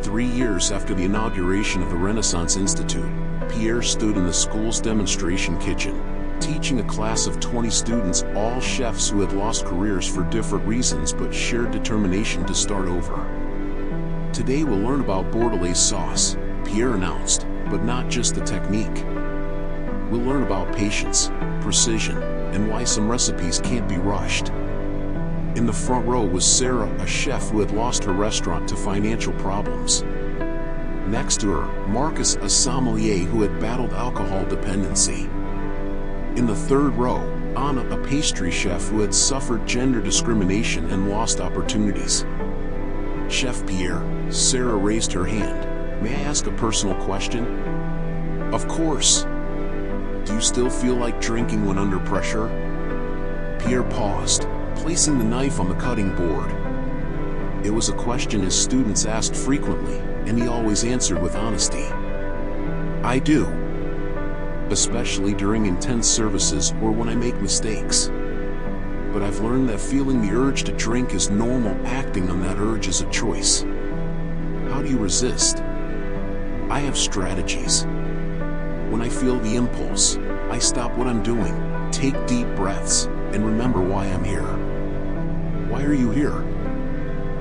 3 years after the inauguration of the Renaissance Institute, Pierre stood in the school's demonstration kitchen, teaching a class of 20 students, all chefs who had lost careers for different reasons but shared determination to start over. "Today we'll learn about Bordelaise sauce," Pierre announced, "but not just the technique. We'll learn about patience, precision, and why some recipes can't be rushed." In the front row was Sarah, a chef who had lost her restaurant to financial problems. Next to her, Marcus, a sommelier who had battled alcohol dependency. In the third row, Anna, a pastry chef who had suffered gender discrimination and lost opportunities. "Chef Pierre," Sarah raised her hand, "may I ask a personal question?" "Of course." "Do you still feel like drinking when under pressure?" Pierre paused, placing the knife on the cutting board. It was a question his students asked frequently, and he always answered with honesty. "I do. Especially during intense services or when I make mistakes. But I've learned that feeling the urge to drink is normal, acting on that urge is a choice." "How do you resist?" "I have strategies. When I feel the impulse, I stop what I'm doing, take deep breaths, and remember why I'm here." "Why are you here?"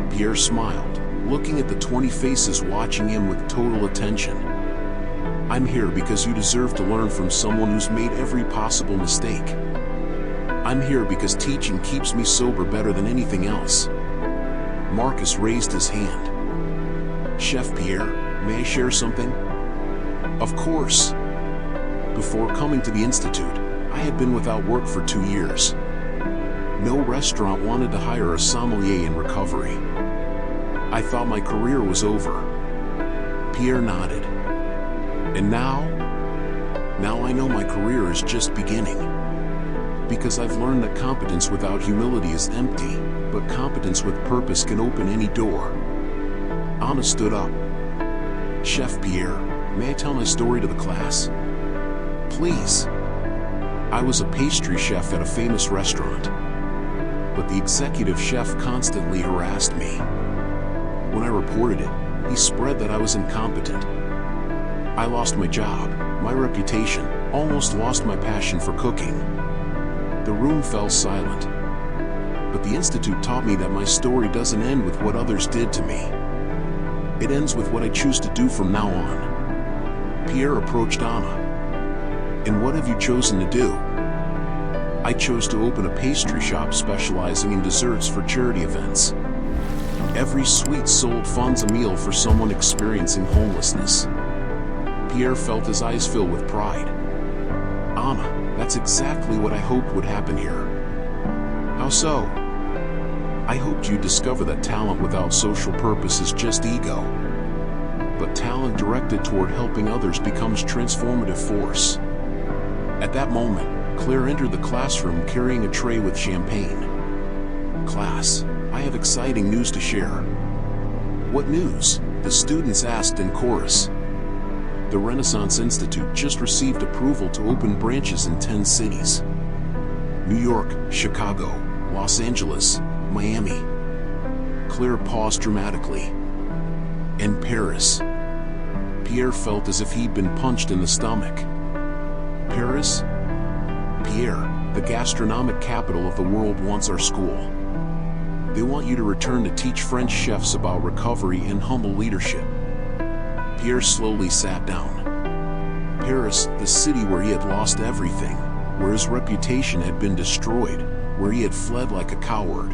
Pierre smiled, looking at the 20 faces watching him with total attention. "I'm here because you deserve to learn from someone who's made every possible mistake. I'm here because teaching keeps me sober better than anything else." Marcus raised his hand. "Chef Pierre, may I share something?" "Of course." "Before coming to the Institute, I had been without work for 2 years. No restaurant wanted to hire a sommelier in recovery. I thought my career was over." Pierre nodded. "And now? Now I know my career is just beginning. Because I've learned that competence without humility is empty, but competence with purpose can open any door." Anna stood up. "Chef Pierre, may I tell my story to the class?" "Please." "I was a pastry chef at a famous restaurant. But the executive chef constantly harassed me. When I reported it, he spread that I was incompetent. I lost my job, my reputation, almost lost my passion for cooking. The room fell silent. But the Institute taught me that my story doesn't end with what others did to me. It ends with what I choose to do from now on." Pierre approached Anna. "And what have you chosen to do?" I chose to open a pastry shop specializing in desserts for charity events. Every sweet sold funds a meal for someone experiencing homelessness. Pierre felt his eyes fill with pride. Anna, that's exactly what I hoped would happen here. How so? I hoped you'd discover that talent without social purpose is just ego. But talent directed toward helping others becomes transformative force. At that moment, Claire entered the classroom carrying a tray with champagne. Class, I have exciting news to share. What news? The students asked in chorus. The Renaissance Institute just received approval to open branches in 10 cities. New York, Chicago, Los Angeles, Miami. Claire paused dramatically. And Paris. Pierre felt as if he'd been punched in the stomach. Paris? Pierre, the gastronomic capital of the world wants our school. They want you to return to teach French chefs about recovery and humble leadership. Pierre slowly sat down. Paris, the city where he had lost everything, where his reputation had been destroyed, where he had fled like a coward.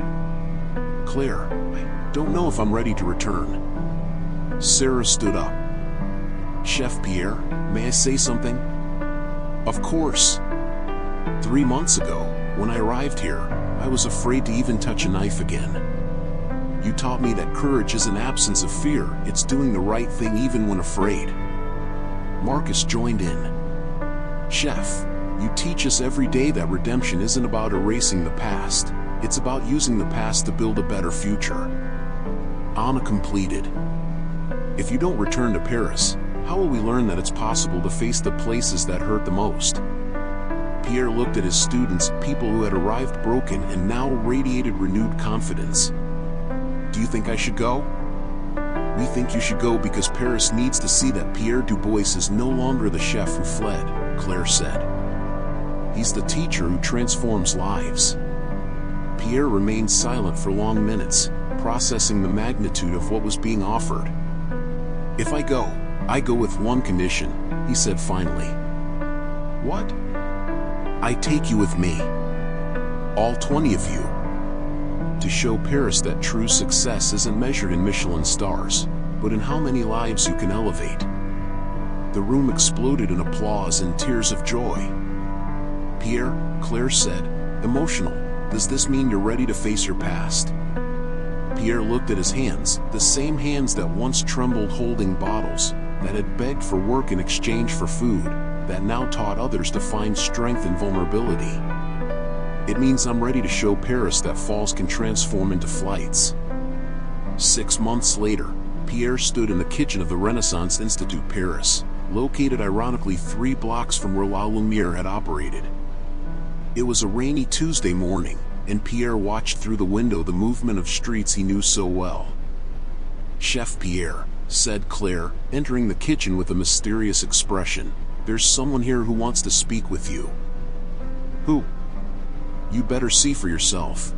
Claire, I don't know if I'm ready to return. Sarah stood up. Chef Pierre, may I say something? Of course. 3 months ago, when I arrived here, I was afraid to even touch a knife again. You taught me that courage is an absence of fear, it's doing the right thing even when afraid. Marcus joined in. Chef, you teach us every day that redemption isn't about erasing the past, it's about using the past to build a better future. Anna completed. If you don't return to Paris, how will we learn that it's possible to face the places that hurt the most? Pierre looked at his students, people who had arrived broken and now radiated renewed confidence. Do you think I should go? We think you should go because Paris needs to see that Pierre Dubois is no longer the chef who fled, Claire said. He's the teacher who transforms lives. Pierre remained silent for long minutes, processing the magnitude of what was being offered. If I go with one condition, he said finally. What? I take you with me. All 20 of you. To show Paris that true success isn't measured in Michelin stars, but in how many lives you can elevate. The room exploded in applause and tears of joy. Pierre, Claire said, emotional, does this mean you're ready to face your past? Pierre looked at his hands, the same hands that once trembled holding bottles, that had begged for work in exchange for food, that now taught others to find strength in vulnerability. It means I'm ready to show Paris that falls can transform into flights. 6 months later, Pierre stood in the kitchen of the Renaissance Institute Paris, located ironically 3 blocks from where La Lumiere had operated. It was a rainy Tuesday morning, and Pierre watched through the window the movement of streets he knew so well. Chef Pierre, said Claire, entering the kitchen with a mysterious expression, there's someone here who wants to speak with you. Who? You better see for yourself.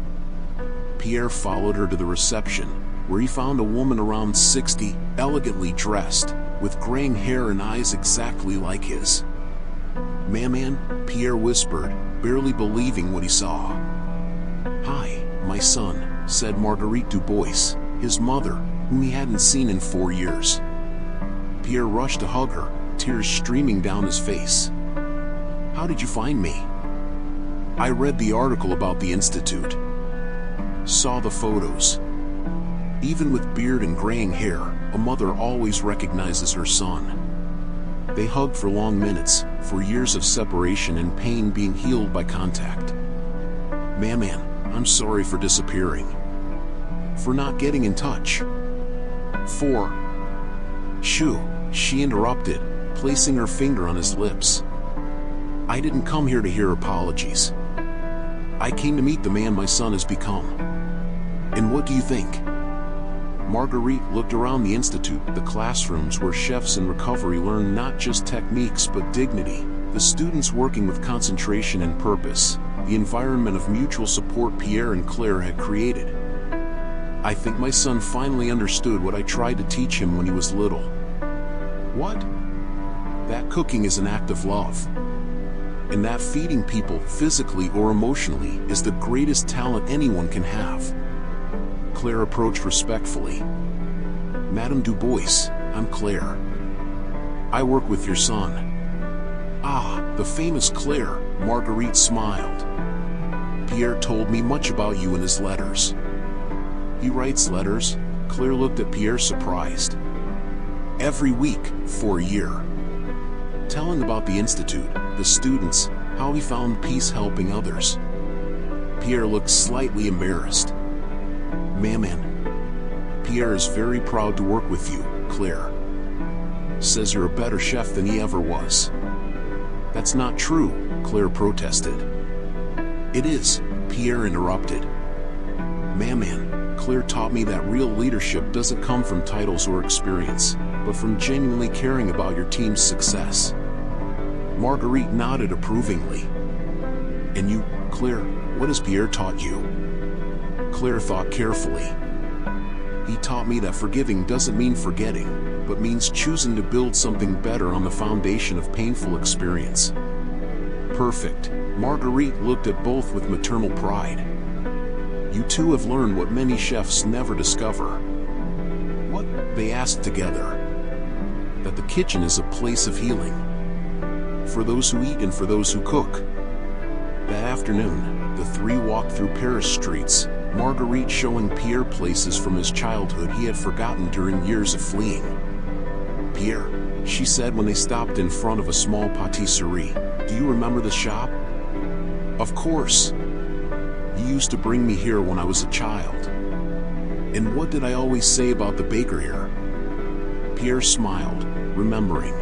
Pierre followed her to the reception, where he found a woman around 60, elegantly dressed, with graying hair and eyes exactly like his. Maman, Pierre whispered, barely believing what he saw. Hi, my son, said Marguerite Dubois, his mother, whom he hadn't seen in 4 years. Pierre rushed to hug her, tears streaming down his face. How did you find me? I read the article about the Institute. Saw the photos. Even with beard and graying hair, a mother always recognizes her son. They hugged for long minutes, for years of separation and pain being healed by contact. Maman, I'm sorry for disappearing. For not getting in touch. For... Shoo, she interrupted, placing her finger on his lips. I didn't come here to hear apologies. I came to meet the man my son has become. And what do you think? Marguerite looked around the institute, the classrooms where chefs in recovery learn not just techniques but dignity, the students working with concentration and purpose, the environment of mutual support Pierre and Claire had created. I think my son finally understood what I tried to teach him when he was little. What? That cooking is an act of love. and that feeding people physically or emotionally is the greatest talent anyone can have. Claire approached respectfully. Madame Dubois, I'm Claire. I work with your son. Ah, the famous Claire, Marguerite smiled. Pierre told me much about you in his letters. He writes letters? Claire looked at Pierre surprised. Every week, for a year. Telling about the Institute, the students, how he found peace helping others. Pierre looked slightly embarrassed. Maman, Pierre is very proud to work with you, Claire. Says you're a better chef than he ever was. That's not true, Claire protested. It is, Pierre interrupted. Maman, Claire taught me that real leadership doesn't come from titles or experience, but from genuinely caring about your team's success. Marguerite nodded approvingly. And you, Claire, what has Pierre taught you? Claire thought carefully. He taught me that forgiving doesn't mean forgetting, but means choosing to build something better on the foundation of painful experience. Perfect. Marguerite looked at both with maternal pride. You two have learned what many chefs never discover. What? They asked together. That the kitchen is a place of healing. For those who eat and for those who cook. That afternoon, the three walked through Paris streets, Marguerite showing Pierre places from his childhood he had forgotten during years of fleeing. Pierre, she said when they stopped in front of a small patisserie, do you remember the shop? Of course. You used to bring me here when I was a child. And what did I always say about the baker here? Pierre smiled, remembering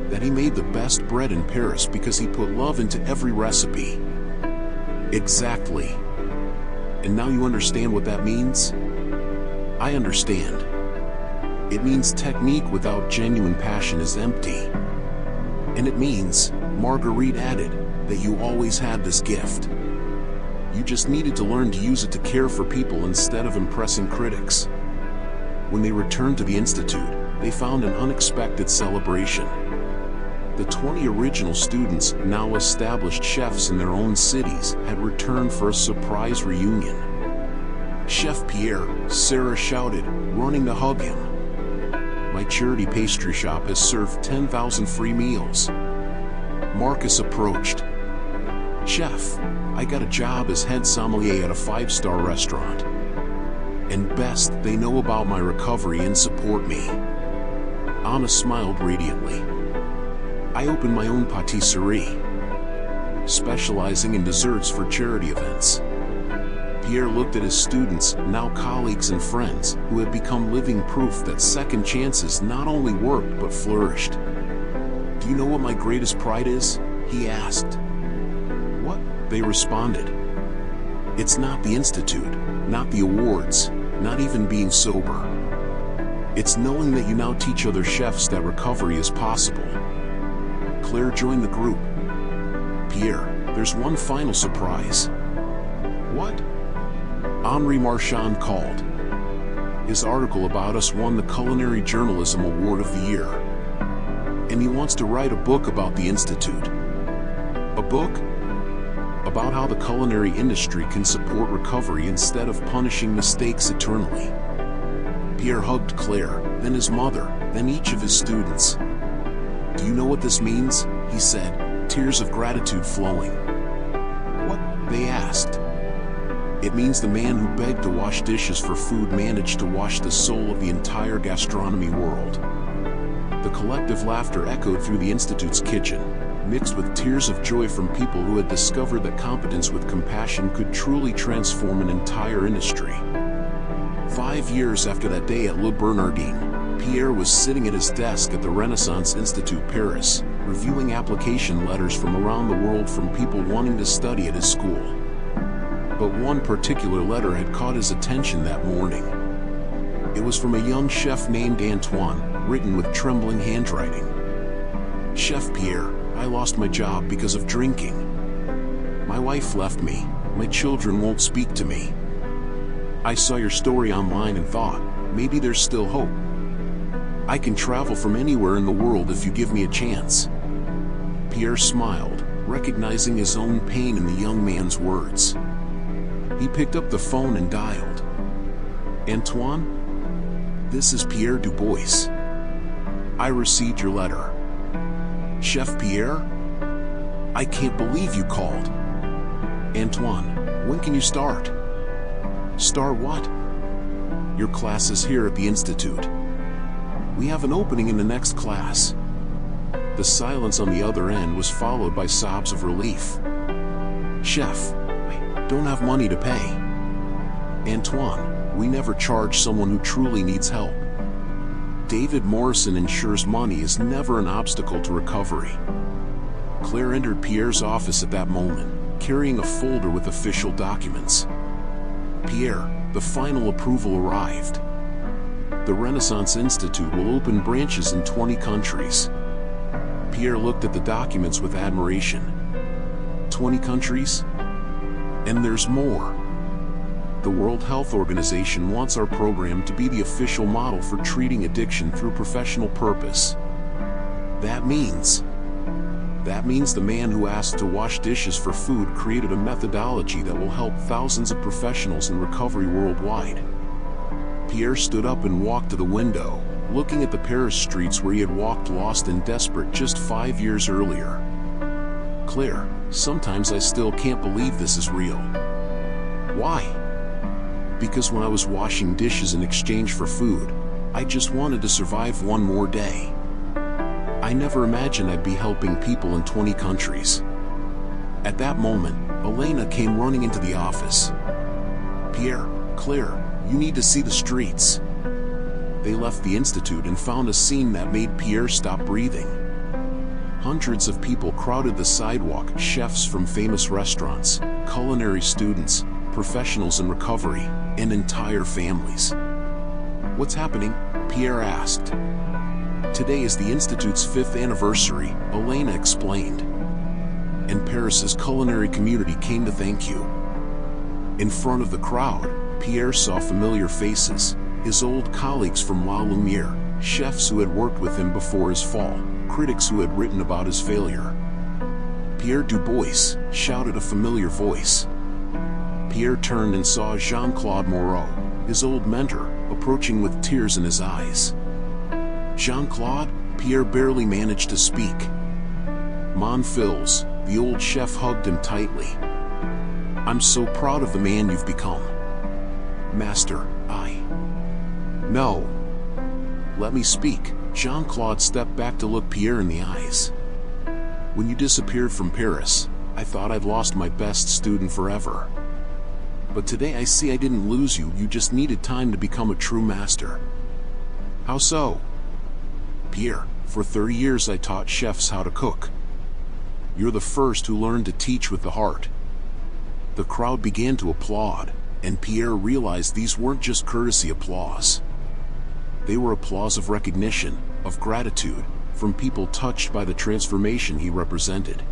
that he made the best bread in Paris because he put love into every recipe. Exactly. And now you understand what that means? I understand. It means technique without genuine passion is empty. And it means, Marguerite added, that you always had this gift. You just needed to learn to use it to care for people instead of impressing critics. When they returned to the Institute, they found an unexpected celebration. The 20 original students, now established chefs in their own cities, had returned for a surprise reunion. Chef Pierre, Sarah shouted, running to hug him. My charity pastry shop has served 10,000 free meals. Marcus approached. Chef, I got a job as head sommelier at a 5-star restaurant. And best, they know about my recovery and support me. Anna smiled radiantly. I opened my own patisserie, specializing in desserts for charity events. Pierre looked at his students, now colleagues and friends, who had become living proof that second chances not only worked but flourished. Do you know what my greatest pride is? He asked. What? They responded. It's not the Institute, not the awards, not even being sober. It's knowing that you now teach other chefs that recovery is possible. Claire joined the group. Pierre, there's one final surprise. What? Henri Marchand called. His article about us won the Culinary Journalism Award of the Year. And he wants to write a book about the Institute. A book? About how the culinary industry can support recovery instead of punishing mistakes eternally. Pierre hugged Claire, then his mother, then each of his students. Do you know what this means? He said, tears of gratitude flowing. What? They asked. It means the man who begged to wash dishes for food managed to wash the soul of the entire gastronomy world. The collective laughter echoed through the Institute's kitchen, mixed with tears of joy from people who had discovered that competence with compassion could truly transform an entire industry. 5 years after that day at Le Bernardin, Pierre was sitting at his desk at the Renaissance Institute Paris, reviewing application letters from around the world from people wanting to study at his school. But one particular letter had caught his attention that morning. It was from a young chef named Antoine, written with trembling handwriting. Chef Pierre, I lost my job because of drinking. My wife left me, my children won't speak to me. I saw your story online and thought, maybe there's still hope. I can travel from anywhere in the world if you give me a chance. Pierre smiled, recognizing his own pain in the young man's words. He picked up the phone and dialed. "Antoine? This is Pierre Dubois. I received your letter. Chef Pierre? I can't believe you called. Antoine, when can you start?" "Start what?" "Your class is here at the Institute. We have an opening in the next class." The silence on the other end was followed by sobs of relief. "Chef, I don't have money to pay." "Antoine, we never charge someone who truly needs help. David Morrison ensures money is never an obstacle to recovery." Claire entered Pierre's office at that moment, carrying a folder with official documents. "Pierre, the final approval arrived. The Renaissance Institute will open branches in 20 countries." Pierre looked at the documents with admiration. 20 countries? And there's more. The World Health Organization wants our program to be the official model for treating addiction through professional purpose. That means the man who asked to wash dishes for food created a methodology that will help thousands of professionals in recovery worldwide. Pierre stood up and walked to the window, looking at the Paris streets where he had walked lost and desperate just 5 years earlier. "Claire, sometimes I still can't believe this is real." "Why?" "Because when I was washing dishes in exchange for food, I just wanted to survive one more day. I never imagined I'd be helping people in 20 countries." At that moment, Elena came running into the office. "Pierre, Claire, you need to see the streets." They left the Institute and found a scene that made Pierre stop breathing. Hundreds of people crowded the sidewalk, chefs from famous restaurants, culinary students, professionals in recovery, and entire families. "What's happening?" Pierre asked. "Today is the Institute's 5th anniversary," Elena explained. "And Paris's culinary community came to thank you." In front of the crowd, Pierre saw familiar faces, his old colleagues from La Lumiere, chefs who had worked with him before his fall, critics who had written about his failure. "Pierre Dubois," shouted a familiar voice. Pierre turned and saw Jean-Claude Moreau, his old mentor, approaching with tears in his eyes. "Jean-Claude?" Pierre barely managed to speak. Mon Fils, the old chef, hugged him tightly. "I'm so proud of the man you've become." "Master, No. Let me speak." Jean-Claude stepped back to look Pierre in the eyes. "When you disappeared from Paris, I thought I'd lost my best student forever. But today I see I didn't lose you, you just needed time to become a true master." "How so?" "Pierre, for 30 years I taught chefs how to cook. You're the first who learned to teach with the heart." The crowd began to applaud, and Pierre realized these weren't just courtesy applause. They were applause of recognition, of gratitude, from people touched by the transformation he represented.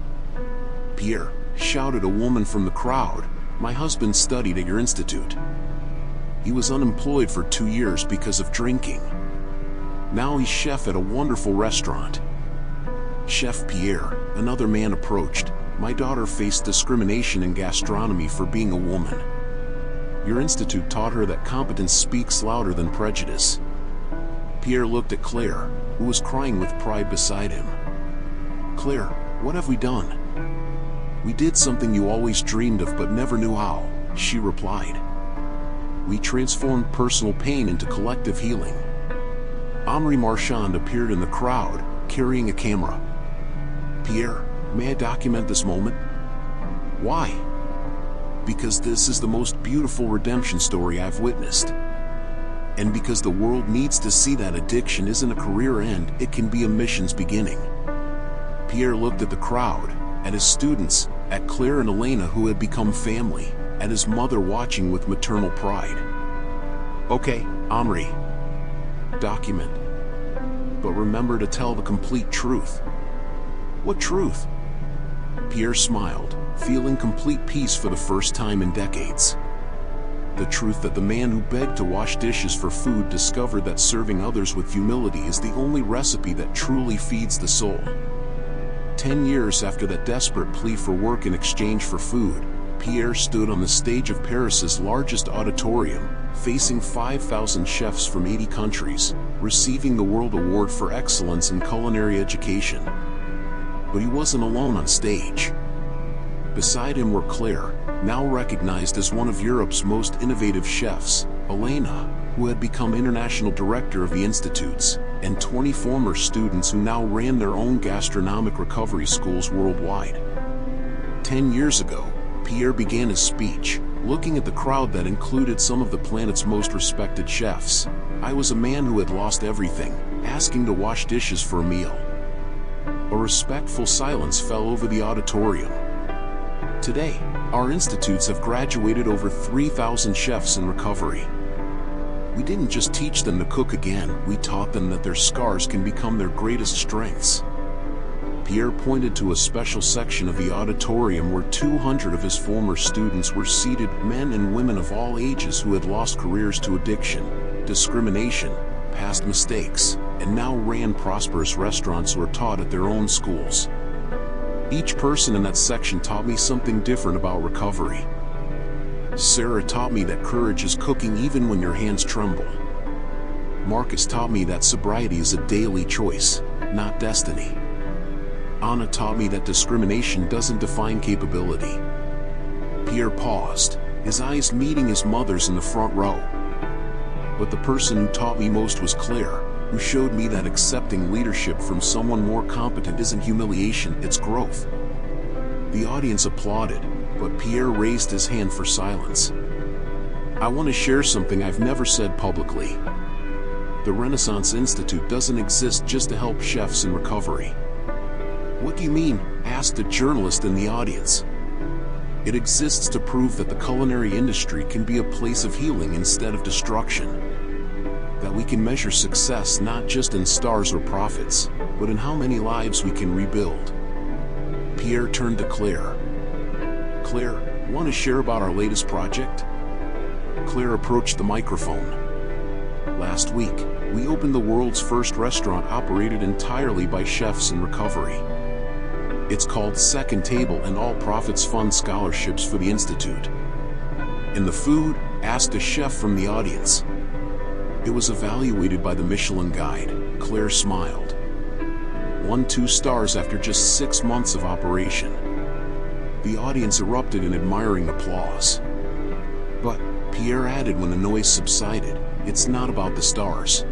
"Pierre," shouted a woman from the crowd, "my husband studied at your institute. He was unemployed for 2 years because of drinking. Now he's chef at a wonderful restaurant." "Chef Pierre," another man approached, "my daughter faced discrimination in gastronomy for being a woman. Your institute taught her that competence speaks louder than prejudice." Pierre looked at Claire, who was crying with pride beside him. "Claire, what have we done?" "We did something you always dreamed of but never knew how," she replied. "We transformed personal pain into collective healing." Henri Marchand appeared in the crowd, carrying a camera. "Pierre, may I document this moment?" "Why?" "Because this is the most beautiful redemption story I've witnessed. And because the world needs to see that addiction isn't a career end, it can be a mission's beginning." Pierre looked at the crowd, at his students, at Claire and Elena who had become family, at his mother watching with maternal pride. "Okay, Henri. Document. But remember to tell the complete truth." "What truth?" Pierre smiled, feeling complete peace for the first time in decades. "The truth that the man who begged to wash dishes for food discovered that serving others with humility is the only recipe that truly feeds the soul." 10 years after that desperate plea for work in exchange for food, Pierre stood on the stage of Paris's largest auditorium, facing 5,000 chefs from 80 countries, receiving the World Award for Excellence in Culinary Education. But he wasn't alone on stage. Beside him were Claire, now recognized as one of Europe's most innovative chefs, Elena, who had become international director of the institutes, and 20 former students who now ran their own gastronomic recovery schools worldwide. 10 years ago, Pierre began his speech, looking at the crowd that included some of the planet's most respected chefs. I was a man who had lost everything, asking to wash dishes for a meal. A respectful silence fell over the auditorium. Today, our institutes have graduated over 3,000 chefs in recovery. We didn't just teach them to cook again, we taught them that their scars can become their greatest strengths. Pierre pointed to a special section of the auditorium where 200 of his former students were seated, men and women of all ages who had lost careers to addiction, discrimination, past mistakes, and now ran prosperous restaurants or taught at their own schools. Each person in that section taught me something different about recovery. Sarah taught me that courage is cooking even when your hands tremble. Marcus taught me that sobriety is a daily choice, not destiny. Anna taught me that discrimination doesn't define capability. Pierre paused, his eyes meeting his mother's in the front row. But the person who taught me most was Claire, who showed me that accepting leadership from someone more competent isn't humiliation, it's growth. The audience applauded, but Pierre raised his hand for silence. I want to share something I've never said publicly. The Renaissance Institute doesn't exist just to help chefs in recovery. What do you mean? Asked a journalist in the audience. It exists to prove that the culinary industry can be a place of healing instead of destruction. That we can measure success not just in stars or profits, but in how many lives we can rebuild. Pierre turned to Claire. Claire, want to share about our latest project? Claire approached the microphone. Last week, we opened the world's first restaurant operated entirely by chefs in recovery. It's called Second Table, and all profits fund scholarships for the Institute. And the food? Asked a chef from the audience. It was evaluated by the Michelin Guide. Claire smiled. 1-2 stars after just 6 months of operation. The audience erupted in admiring applause. But, Pierre added when the noise subsided, it's not about the stars.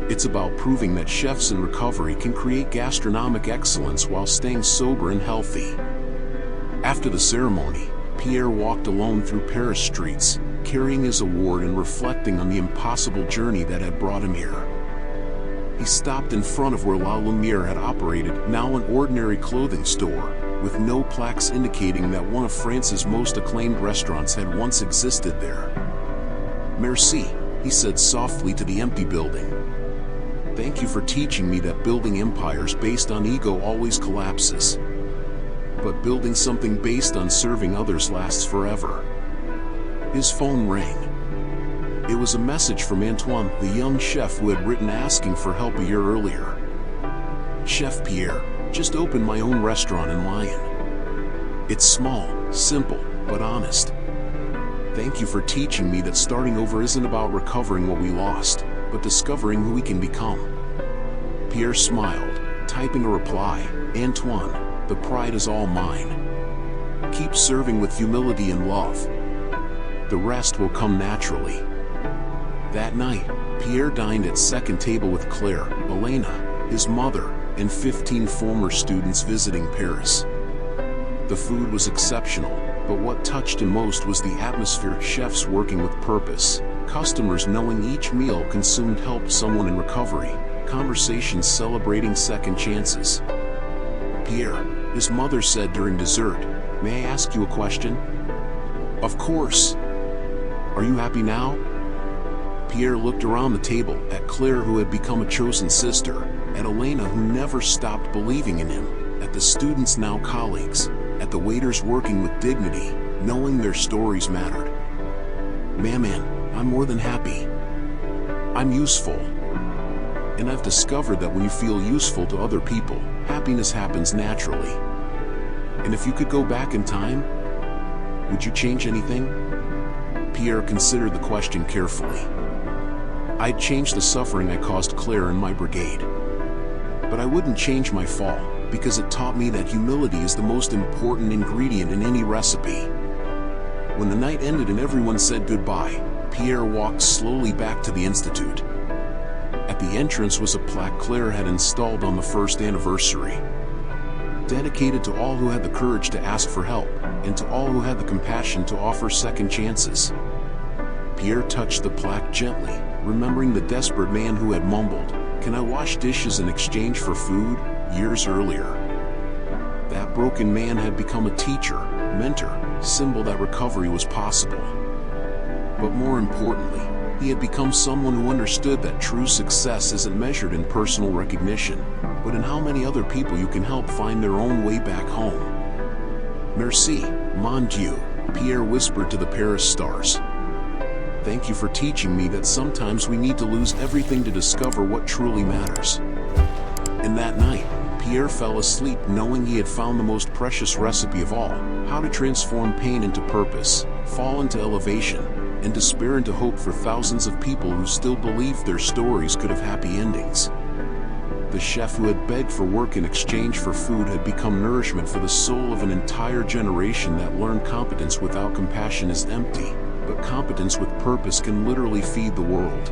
It's about proving that chefs in recovery can create gastronomic excellence while staying sober and healthy. After the ceremony, Pierre walked alone through Paris streets, carrying his award and reflecting on the impossible journey that had brought him here. He stopped in front of where La Lumiere had operated, now an ordinary clothing store, with no plaques indicating that one of France's most acclaimed restaurants had once existed there. Merci, he said softly to the empty building. Thank you for teaching me that building empires based on ego always collapses. But building something based on serving others lasts forever. His phone rang. It was a message from Antoine, the young chef who had written asking for help a year earlier. Chef Pierre, just opened my own restaurant in Lyon. It's small, simple, but honest. Thank you for teaching me that starting over isn't about recovering what we lost, but discovering who we can become. Pierre smiled, typing a reply. Antoine, the pride is all mine. Keep serving with humility and love. The rest will come naturally. That night, Pierre dined at Second Table with Claire, Elena, his mother, and 15 former students visiting Paris. The food was exceptional, but what touched him most was the atmosphere. Chefs working with purpose, customers knowing each meal consumed helped someone in recovery, conversations celebrating second chances. Pierre, his mother said during dessert, may I ask you a question? Of course. Are you happy now? Pierre looked around the table, at Claire who had become a chosen sister, at Elena who never stopped believing in him, at the students now colleagues, at the waiters working with dignity, knowing their stories mattered. Man, I'm more than happy. I'm useful. And I've discovered that when you feel useful to other people, happiness happens naturally. And if you could go back in time, would you change anything? Pierre considered the question carefully. I'd change the suffering I caused Claire and my brigade. But I wouldn't change my fall, because it taught me that humility is the most important ingredient in any recipe. When the night ended and everyone said goodbye, Pierre walked slowly back to the Institute. At the entrance was a plaque Claire had installed on the first anniversary. Dedicated to all who had the courage to ask for help, and to all who had the compassion to offer second chances. Pierre touched the plaque gently, remembering the desperate man who had mumbled, "Can I wash dishes in exchange for food?" years earlier. That broken man had become a teacher, mentor, symbol that recovery was possible. But more importantly, he had become someone who understood that true success isn't measured in personal recognition, but in how many other people you can help find their own way back home. "Merci, mon Dieu," Pierre whispered to the Paris stars. "Thank you for teaching me that sometimes we need to lose everything to discover what truly matters." And that night, Pierre fell asleep knowing he had found the most precious recipe of all: how to transform pain into purpose, fall into elevation, and despair into hope for thousands of people who still believed their stories could have happy endings. The chef who had begged for work in exchange for food had become nourishment for the soul of an entire generation that learned competence without compassion is empty, but competence with purpose can literally feed the world.